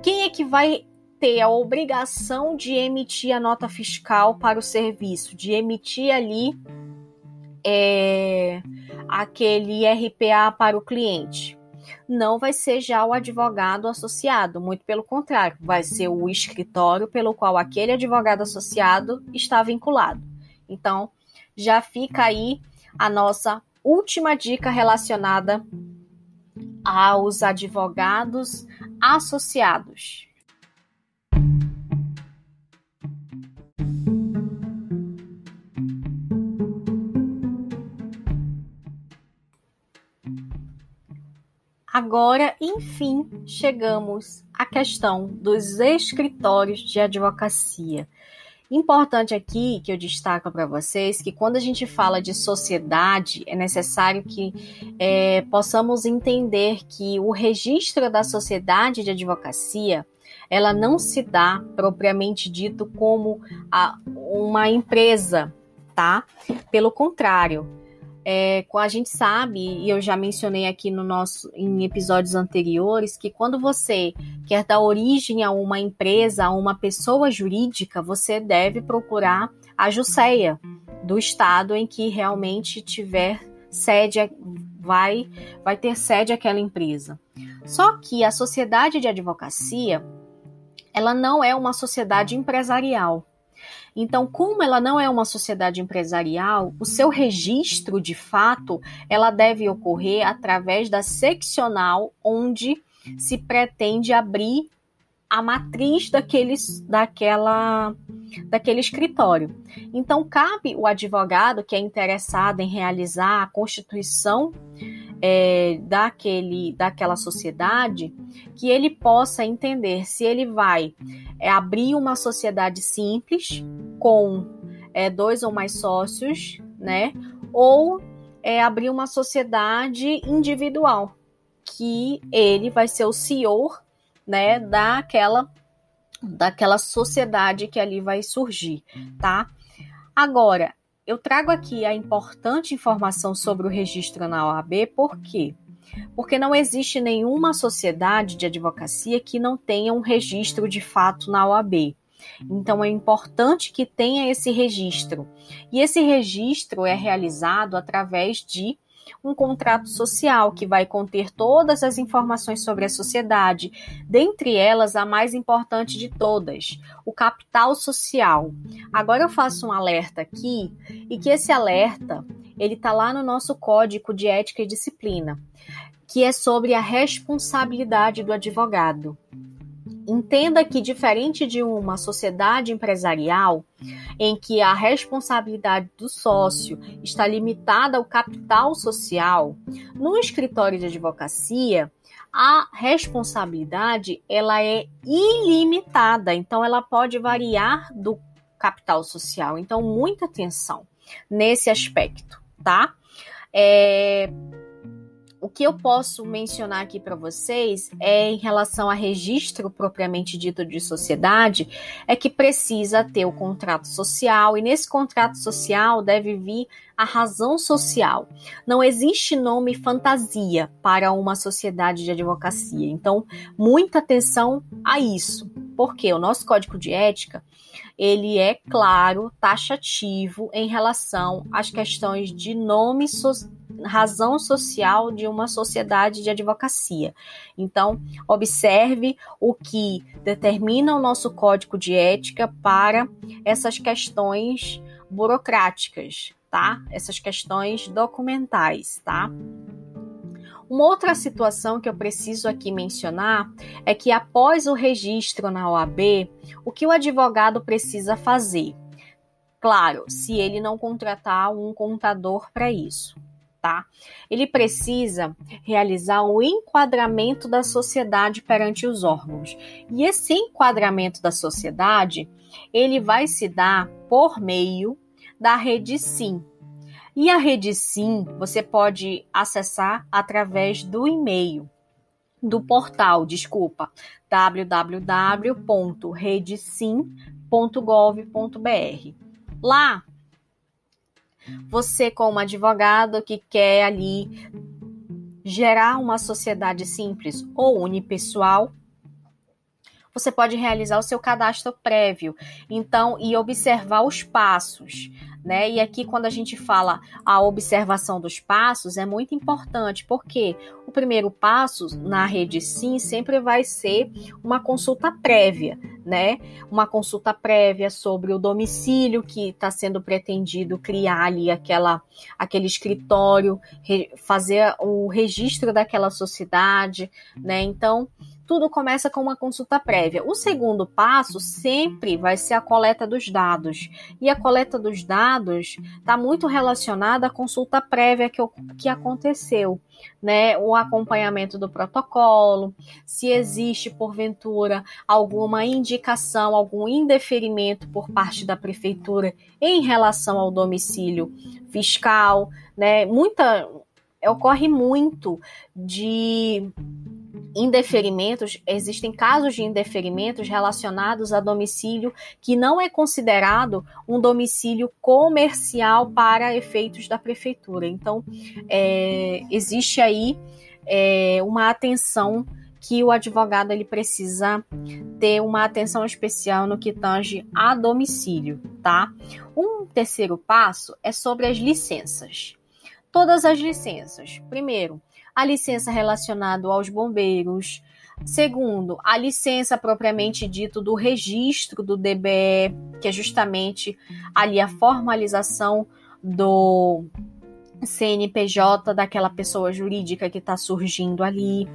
A: quem é que vai ter a obrigação de emitir a nota fiscal para o serviço, de emitir ali aquele RPA para o cliente? Não vai ser já o advogado associado, muito pelo contrário, vai ser o escritório pelo qual aquele advogado associado está vinculado. Então, já fica aí a nossa última dica relacionada aos advogados associados. Agora, enfim, chegamos à questão dos escritórios de advocacia. Importante aqui que eu destaco para vocês que quando a gente fala de sociedade, é necessário que possamos entender que o registro da sociedade de advocacia, ela não se dá propriamente dito como uma empresa, tá? Pelo contrário, a gente sabe, e eu já mencionei aqui em episódios anteriores, que quando você quer dar origem a uma empresa, a uma pessoa jurídica, você deve procurar a JUSEA do estado em que realmente tiver sede, vai ter sede aquela empresa. Só que a sociedade de advocacia, ela não é uma sociedade empresarial. Então, como ela não é uma sociedade empresarial, o seu registro, de fato, ela deve ocorrer através da seccional onde se pretende abrir a matriz daquele escritório. Então, cabe o advogado que é interessado em realizar a constituição daquela sociedade, que ele possa entender se ele vai abrir uma sociedade simples com 2 ou mais sócios, né? Ou abrir uma sociedade individual, que ele vai ser o senhor, né, daquela sociedade que ali vai surgir, tá? Agora, eu trago aqui a importante informação sobre o registro na OAB, por quê? Porque não existe nenhuma sociedade de advocacia que não tenha um registro de fato na OAB. Então, é importante que tenha esse registro. E esse registro é realizado através de um contrato social que vai conter todas as informações sobre a sociedade, dentre elas a mais importante de todas, o capital social. Agora eu faço um alerta aqui, e que esse alerta, ele está lá no nosso Código de Ética e Disciplina, que é sobre a responsabilidade do advogado. Entenda que, diferente de uma sociedade empresarial, em que a responsabilidade do sócio está limitada ao capital social, no escritório de advocacia, a responsabilidade ela é ilimitada, então ela pode variar do capital social. Então, muita atenção nesse aspecto, tá? O que eu posso mencionar aqui para vocês em relação a registro propriamente dito de sociedade, é que precisa ter o contrato social, e nesse contrato social deve vir a razão social. Não existe nome fantasia para uma sociedade de advocacia. Então, muita atenção a isso, porque o nosso Código de Ética, ele é claro, taxativo em relação às questões de nome razão social de uma sociedade de advocacia. Então, observe o que determina o nosso Código de Ética para essas questões burocráticas, tá? Essas questões documentais, tá? Uma outra situação que eu preciso aqui mencionar é que após o registro na OAB, o que o advogado precisa fazer? Claro, se ele não contratar um contador para isso. Tá? Ele precisa realizar o enquadramento da sociedade perante os órgãos. E esse enquadramento da sociedade, ele vai se dar por meio da rede SIM. E a rede SIM você pode acessar através do e-mail, do portal, www.redesim.gov.br. Lá, você, como advogado que quer ali gerar uma sociedade simples ou unipessoal, você pode realizar o seu cadastro prévio, então, e observar os passos, né? E aqui, quando a gente fala a observação dos passos, é muito importante, porque o primeiro passo na rede SIM sempre vai ser uma consulta prévia, né? Uma consulta prévia sobre o domicílio que está sendo pretendido criar ali aquele escritório, fazer o registro daquela sociedade, né? Então, tudo começa com uma consulta prévia. O segundo passo sempre vai ser a coleta dos dados. E a coleta dos dados está muito relacionada à consulta prévia que aconteceu, né? O acompanhamento do protocolo, se existe, porventura, alguma indicação, algum indeferimento por parte da prefeitura em relação ao domicílio fiscal, né? Ocorre muito de indeferimentos, existem casos de indeferimentos relacionados a domicílio que não é considerado um domicílio comercial para efeitos da prefeitura. Então, existe aí uma atenção que o advogado ele precisa ter uma atenção especial no que tange a domicílio, tá? Um terceiro passo é sobre as licenças. Todas as licenças. Primeiro, a licença relacionada aos bombeiros. Segundo, a licença propriamente dito do registro do DBE, que é justamente ali a formalização do CNPJ daquela pessoa jurídica que está surgindo ali.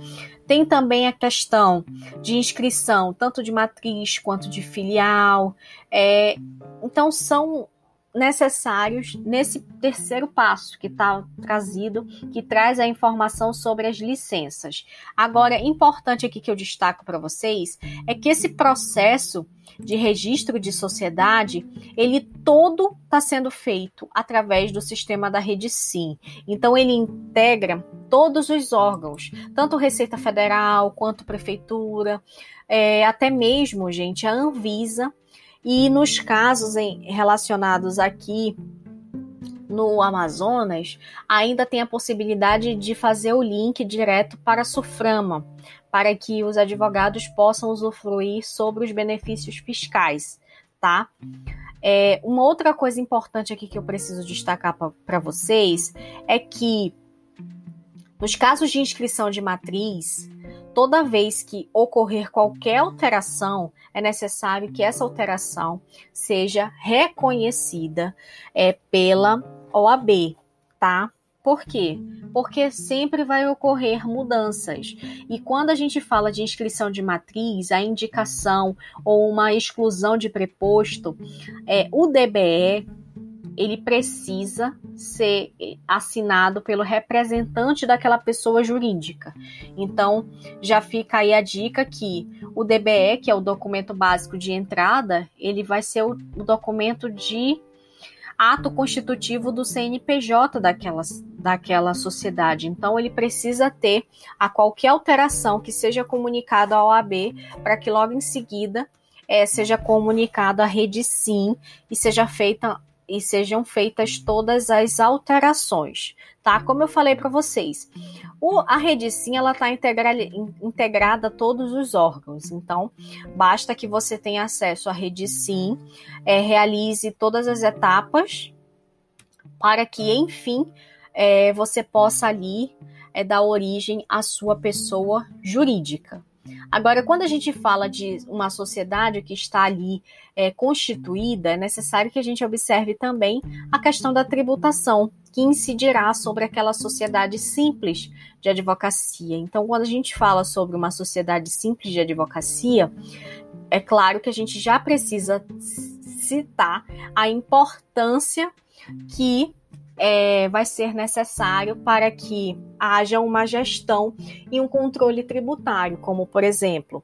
A: Tem também a questão de inscrição, tanto de matriz quanto de filial. Então, são necessários nesse terceiro passo que está trazido, que traz a informação sobre as licenças. Agora, importante aqui que eu destaco para vocês é que esse processo de registro de sociedade, ele todo está sendo feito através do sistema da Rede Sim. Então, ele integra todos os órgãos, tanto Receita Federal quanto Prefeitura, até mesmo, gente, a Anvisa. E nos casos relacionados aqui no Amazonas, ainda tem a possibilidade de fazer o link direto para a SUFRAMA, para que os advogados possam usufruir sobre os benefícios fiscais, tá? Uma outra coisa importante aqui que eu preciso destacar para vocês é que nos casos de inscrição de matriz, toda vez que ocorrer qualquer alteração, é necessário que essa alteração seja reconhecida pela OAB, tá? Por quê? Porque sempre vai ocorrer mudanças. E quando a gente fala de inscrição de matriz, a indicação ou uma exclusão de preposto, o DBE, ele precisa ser assinado pelo representante daquela pessoa jurídica. Então, já fica aí a dica que o DBE, que é o documento básico de entrada, ele vai ser o documento de ato constitutivo do CNPJ daquela sociedade. Então, ele precisa ter a qualquer alteração que seja comunicada à OAB para que logo em seguida seja comunicado à Rede Sim e sejam feitas todas as alterações, tá? Como eu falei para vocês, a Rede Sim, ela está integrada a todos os órgãos, então basta que você tenha acesso à Rede Sim, realize todas as etapas para que, enfim, você possa ali dar origem à sua pessoa jurídica. Agora, quando a gente fala de uma sociedade que está ali constituída, é necessário que a gente observe também a questão da tributação, que incidirá sobre aquela sociedade simples de advocacia. Então, quando a gente fala sobre uma sociedade simples de advocacia, é claro que a gente já precisa citar a importância que vai ser necessário para que haja uma gestão e um controle tributário, como, por exemplo,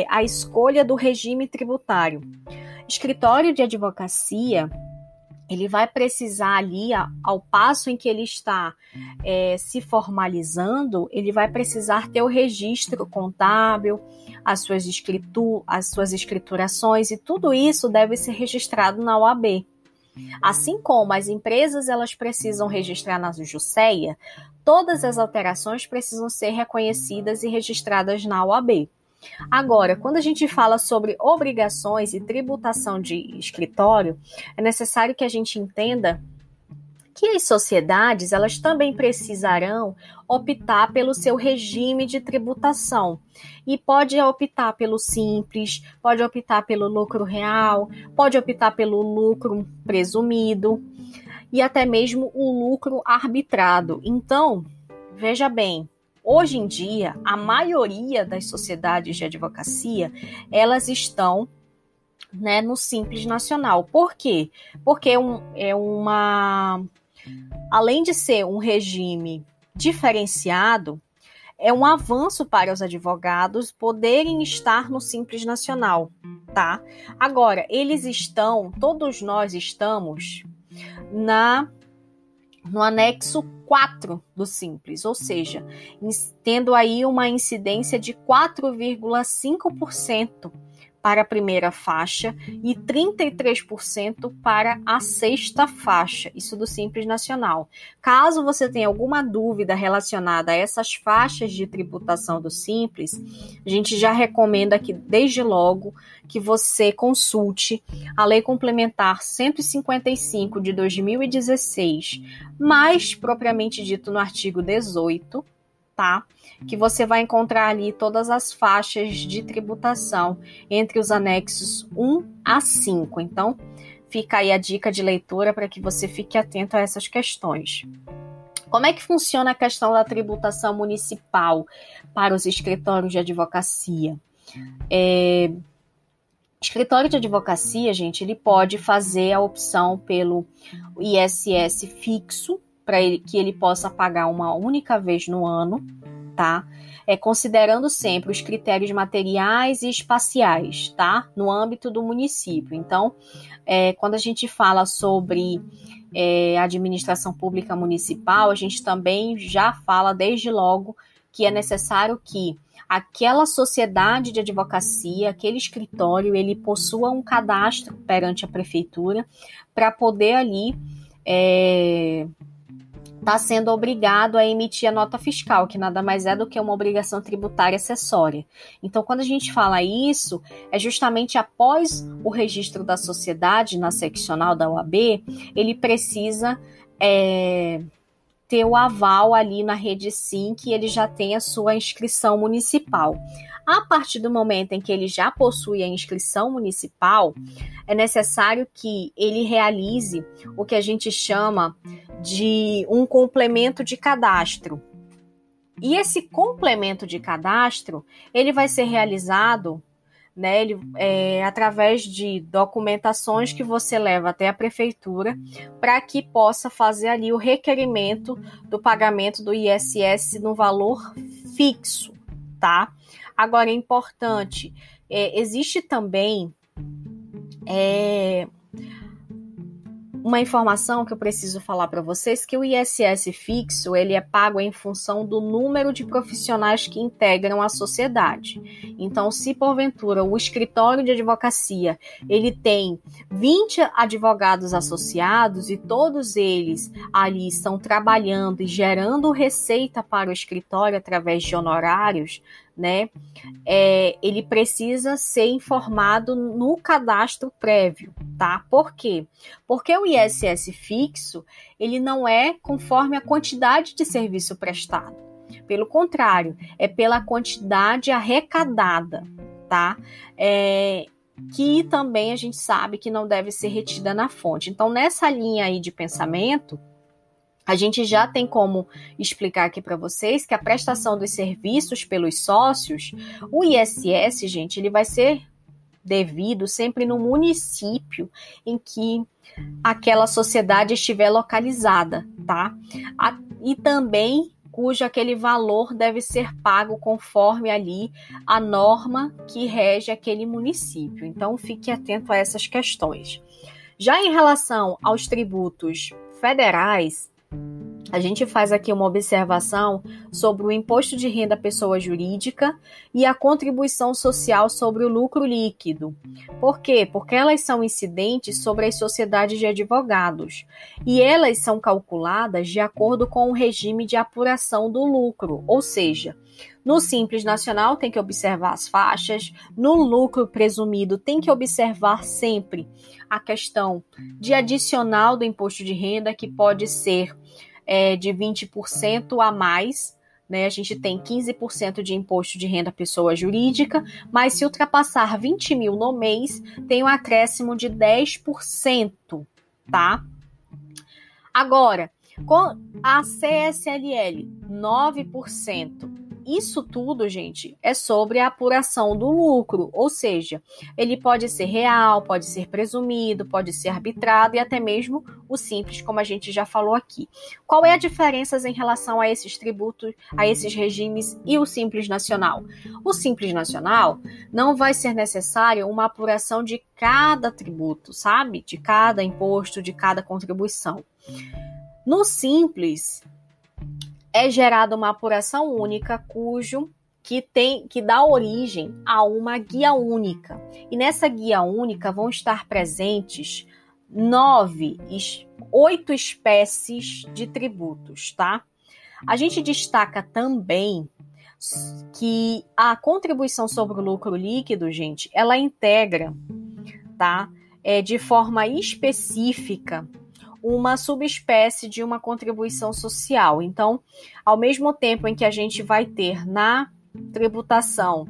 A: a escolha do regime tributário. Escritório de advocacia, ele vai precisar ali, ao passo em que ele está se formalizando, ele vai precisar ter o registro contábil, as suas escriturações, e tudo isso deve ser registrado na OAB. Assim como as empresas elas precisam registrar na JUSEA, todas as alterações precisam ser reconhecidas e registradas na OAB. Agora, quando a gente fala sobre obrigações e tributação de escritório, é necessário que a gente entenda que as sociedades elas também precisarão optar pelo seu regime de tributação. E pode optar pelo simples, pode optar pelo lucro real, pode optar pelo lucro presumido e até mesmo o lucro arbitrado. Então, veja bem, Hoje em dia, a maioria das sociedades de advocacia, elas estão, né, no Simples Nacional. Por quê? Porque além de ser um regime diferenciado, é um avanço para os advogados poderem estar no Simples Nacional, tá? Agora, todos nós estamos no anexo 4 do Simples, ou seja, tendo aí uma incidência de 4,5% para a primeira faixa e 33% para a sexta faixa, isso do Simples Nacional. Caso você tenha alguma dúvida relacionada a essas faixas de tributação do Simples, a gente já recomenda que, desde logo, que você consulte a Lei Complementar 155 de 2016, mais propriamente dito no artigo 18, tá? Que você vai encontrar ali todas as faixas de tributação entre os anexos 1 a 5. Então, fica aí a dica de leitura para que você fique atento a essas questões. Como é que funciona a questão da tributação municipal para os escritórios de advocacia? Escritório de advocacia, gente, ele pode fazer a opção pelo ISS fixo, para que ele possa pagar uma única vez no ano, tá? Considerando sempre os critérios materiais e espaciais, tá? No âmbito do município. Então, quando a gente fala sobre administração pública municipal, a gente também já fala desde logo que é necessário que aquela sociedade de advocacia, aquele escritório, ele possua um cadastro perante a prefeitura para poder ali está sendo obrigado a emitir a nota fiscal, que nada mais é do que uma obrigação tributária acessória. Então, quando a gente fala isso, é justamente após o registro da sociedade na seccional da OAB, ele precisa ter o aval ali na rede Sim, que ele já tem a sua inscrição municipal. A partir do momento em que ele já possui a inscrição municipal, é necessário que ele realize o que a gente chama de um complemento de cadastro. E esse complemento de cadastro, ele vai ser realizado, né, através de documentações que você leva até a prefeitura para que possa fazer ali o requerimento do pagamento do ISS no valor fixo, tá? Agora, é importante, existe também uma informação que eu preciso falar para vocês, que o ISS fixo, ele é pago em função do número de profissionais que integram a sociedade. Então, se porventura o escritório de advocacia, ele tem 20 advogados associados e todos eles ali estão trabalhando e gerando receita para o escritório através de honorários, né? Ele precisa ser informado no cadastro prévio, tá? Por quê? Porque o ISS fixo, ele não é conforme a quantidade de serviço prestado. Pelo contrário, é pela quantidade arrecadada, tá? Que também a gente sabe que não deve ser retida na fonte. Então, nessa linha aí de pensamento, a gente já tem como explicar aqui para vocês que a prestação dos serviços pelos sócios, o ISS, gente, ele vai ser devido sempre no município em que aquela sociedade estiver localizada, tá? E também cujo aquele valor deve ser pago conforme ali a norma que rege aquele município. Então, fique atento a essas questões. Já em relação aos tributos federais, a gente faz aqui uma observação sobre o imposto de renda à pessoa jurídica e a contribuição social sobre o lucro líquido. Por quê? Porque elas são incidentes sobre as sociedades de advogados e elas são calculadas de acordo com o regime de apuração do lucro, ou seja, no Simples Nacional tem que observar as faixas, no lucro presumido tem que observar sempre a questão de adicional do imposto de renda, que pode ser de 20% a mais, né? A gente tem 15% de imposto de renda à pessoa jurídica, mas se ultrapassar 20 mil no mês, tem um acréscimo de 10%, tá? Agora, Com a CSLL, 9%. Isso tudo, gente, é sobre a apuração do lucro, ou seja, ele pode ser real, pode ser presumido, pode ser arbitrado e até mesmo o simples, como a gente já falou aqui. Qual é a diferença em relação a esses tributos, a esses regimes e o Simples Nacional? O Simples Nacional não vai ser necessário uma apuração de cada tributo, sabe? De cada imposto, de cada contribuição. No Simples, é gerada uma apuração única que dá origem a uma guia única. E nessa guia única vão estar presentes 8 espécies de tributos, tá? A gente destaca também que a contribuição sobre o lucro líquido, gente, ela integra, tá? De forma específica uma subespécie de uma contribuição social. Então, ao mesmo tempo em que a gente vai ter na tributação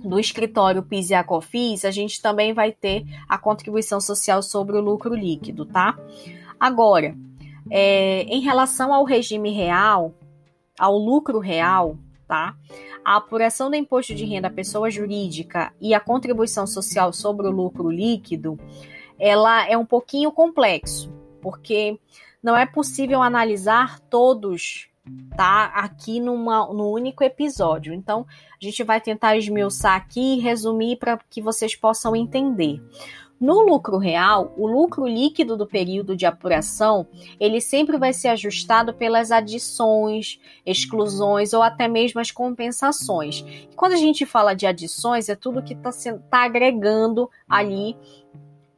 A: do escritório PIS e a COFINS, a gente também vai ter a contribuição social sobre o lucro líquido, tá? Agora, em relação ao regime real, ao lucro real, tá? A apuração do imposto de renda à pessoa jurídica e a contribuição social sobre o lucro líquido, ela é um pouquinho complexo, porque não é possível analisar todos, tá, aqui num único episódio. Então, a gente vai tentar esmiuçar aqui e resumir para que vocês possam entender. No lucro real, o lucro líquido do período de apuração, ele sempre vai ser ajustado pelas adições, exclusões ou até mesmo as compensações. E quando a gente fala de adições, é tudo que tá agregando ali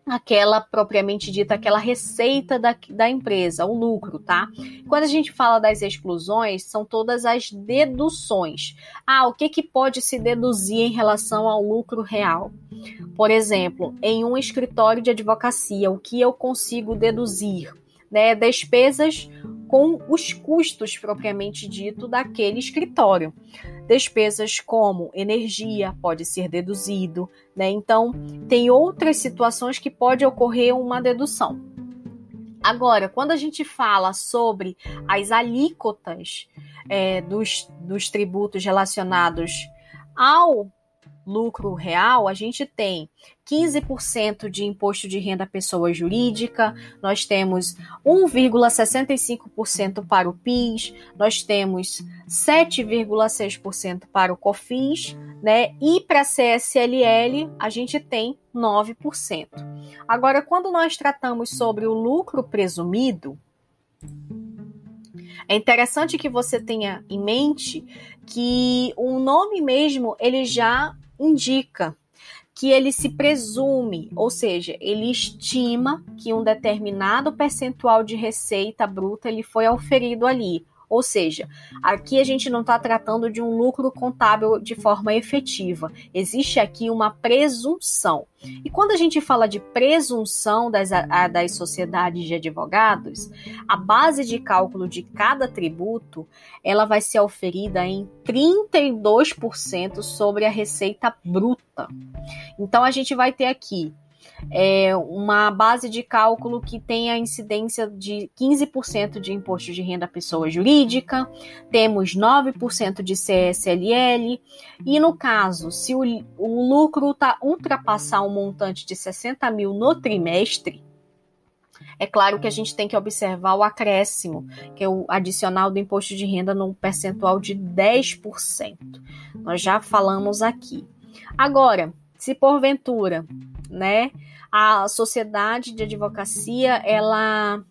A: aquela propriamente dita, aquela receita da empresa, o lucro, tá? Quando a gente fala das exclusões, são todas as deduções. O que pode se deduzir em relação ao lucro real? Por exemplo, em um escritório de advocacia, o que eu consigo deduzir? Né? Despesas com os custos propriamente dito daquele escritório. Despesas como energia pode ser deduzido, né? Então, tem outras situações que pode ocorrer uma dedução. Agora, quando a gente fala sobre as alíquotas dos tributos relacionados ao lucro real, a gente tem 15% de imposto de renda à pessoa jurídica, nós temos 1,65% para o PIS, nós temos 7,6% para o COFINS, né? E para a CSLL a gente tem 9%. Agora, quando nós tratamos sobre o lucro presumido, é interessante que você tenha em mente que o nome mesmo, ele já indica que ele se presume, ou seja, ele estima que um determinado percentual de receita bruta ele foi auferido ali. Ou seja, aqui a gente não está tratando de um lucro contábil de forma efetiva. Existe aqui uma presunção. E quando a gente fala de presunção das sociedades de advogados, a base de cálculo de cada tributo, ela vai ser oferida em 32% sobre a receita bruta. Então, a gente vai ter aqui uma base de cálculo que tem a incidência de 15% de imposto de renda à pessoa jurídica, temos 9% de CSLL, e no caso, se o lucro ultrapassar um montante de 60 mil no trimestre, é claro que a gente tem que observar o acréscimo, que é o adicional do imposto de renda no percentual de 10%. Nós já falamos aqui. Agora, se porventura, né, a sociedade de advocacia, ela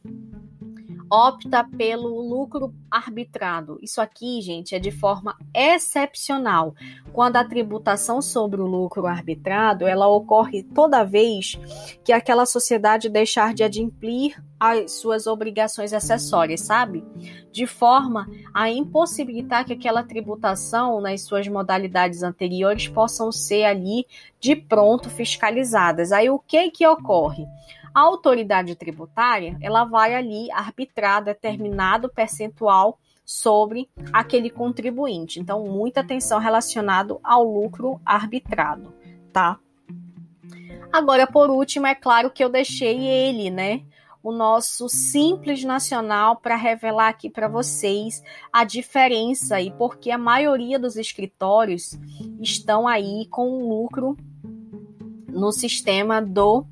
A: opta pelo lucro arbitrado. Isso aqui, gente, é de forma excepcional. Quando a tributação sobre o lucro arbitrado, ela ocorre toda vez que aquela sociedade deixar de adimplir as suas obrigações acessórias, sabe? De forma a impossibilitar que aquela tributação, nas suas modalidades anteriores, possam ser ali de pronto fiscalizadas. Aí o que ocorre? A autoridade tributária, ela vai ali arbitrar determinado percentual sobre aquele contribuinte. Então, muita atenção relacionada ao lucro arbitrado, tá? Agora, por último, é claro que eu deixei ele, né? o nosso Simples Nacional para revelar aqui para vocês a diferença e porque a maioria dos escritórios estão aí com lucro no sistema do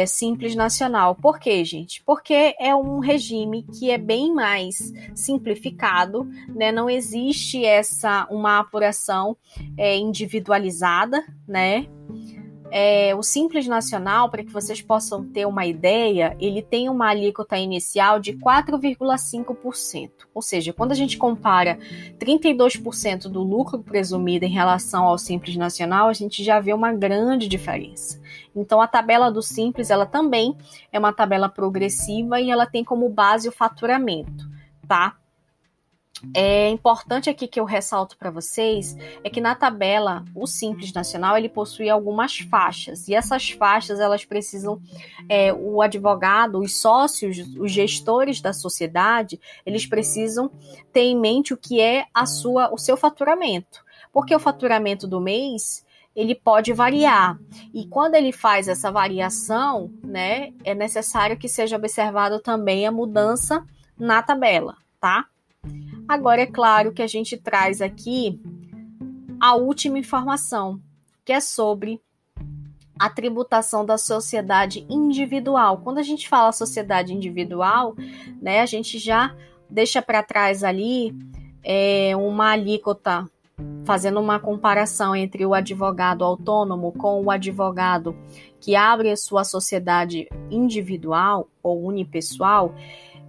A: Simples Nacional. Por quê, gente? Porque é um regime que é bem mais simplificado, né? Não existe uma apuração individualizada, né? O Simples Nacional, para que vocês possam ter uma ideia, ele tem uma alíquota inicial de 4,5%. Ou seja, quando a gente compara 32% do lucro presumido em relação ao Simples Nacional, a gente já vê uma grande diferença. Então, a tabela do Simples, ela também é uma tabela progressiva e ela tem como base o faturamento, tá? É importante aqui que eu ressalto para vocês é que na tabela o Simples Nacional ele possui algumas faixas e essas faixas elas precisam o advogado, os sócios, os gestores da sociedade eles precisam ter em mente o que é o seu faturamento, porque o faturamento do mês ele pode variar e quando ele faz essa variação, né, é necessário que seja observado também a mudança na tabela, tá? Agora, é claro que a gente traz aqui a última informação, que é sobre a tributação da sociedade individual. Quando a gente fala sociedade individual, né, a gente já deixa para trás ali uma alíquota, fazendo uma comparação entre o advogado autônomo com o advogado que abre a sua sociedade individual ou unipessoal.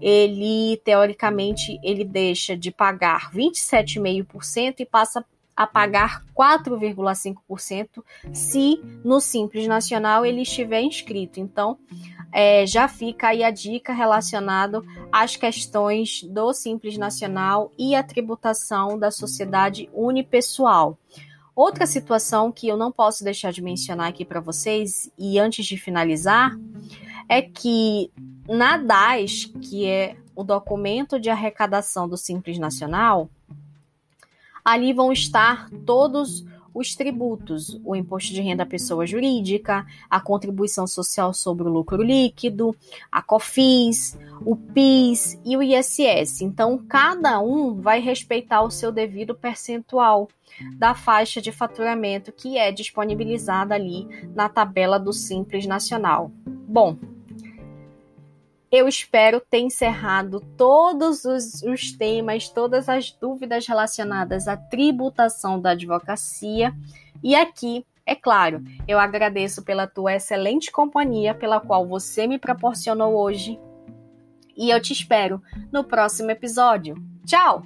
A: Ele, teoricamente, ele deixa de pagar 27,5% e passa a pagar 4,5% se no Simples Nacional ele estiver inscrito. Então, já fica aí a dica relacionada às questões do Simples Nacional e a tributação da sociedade unipessoal. Outra situação que eu não posso deixar de mencionar aqui para vocês, e antes de finalizar, é que na DAS, que é o documento de arrecadação do Simples Nacional, ali vão estar todos os tributos, o imposto de renda à pessoa jurídica, a contribuição social sobre o lucro líquido, a COFINS, o PIS e o ISS. Então, cada um vai respeitar o seu devido percentual da faixa de faturamento que é disponibilizada ali na tabela do Simples Nacional. Bom, eu espero ter encerrado todos os temas, todas as dúvidas relacionadas à tributação da advocacia. E aqui, é claro, eu agradeço pela tua excelente companhia, pela qual você me proporcionou hoje. E eu te espero no próximo episódio. Tchau!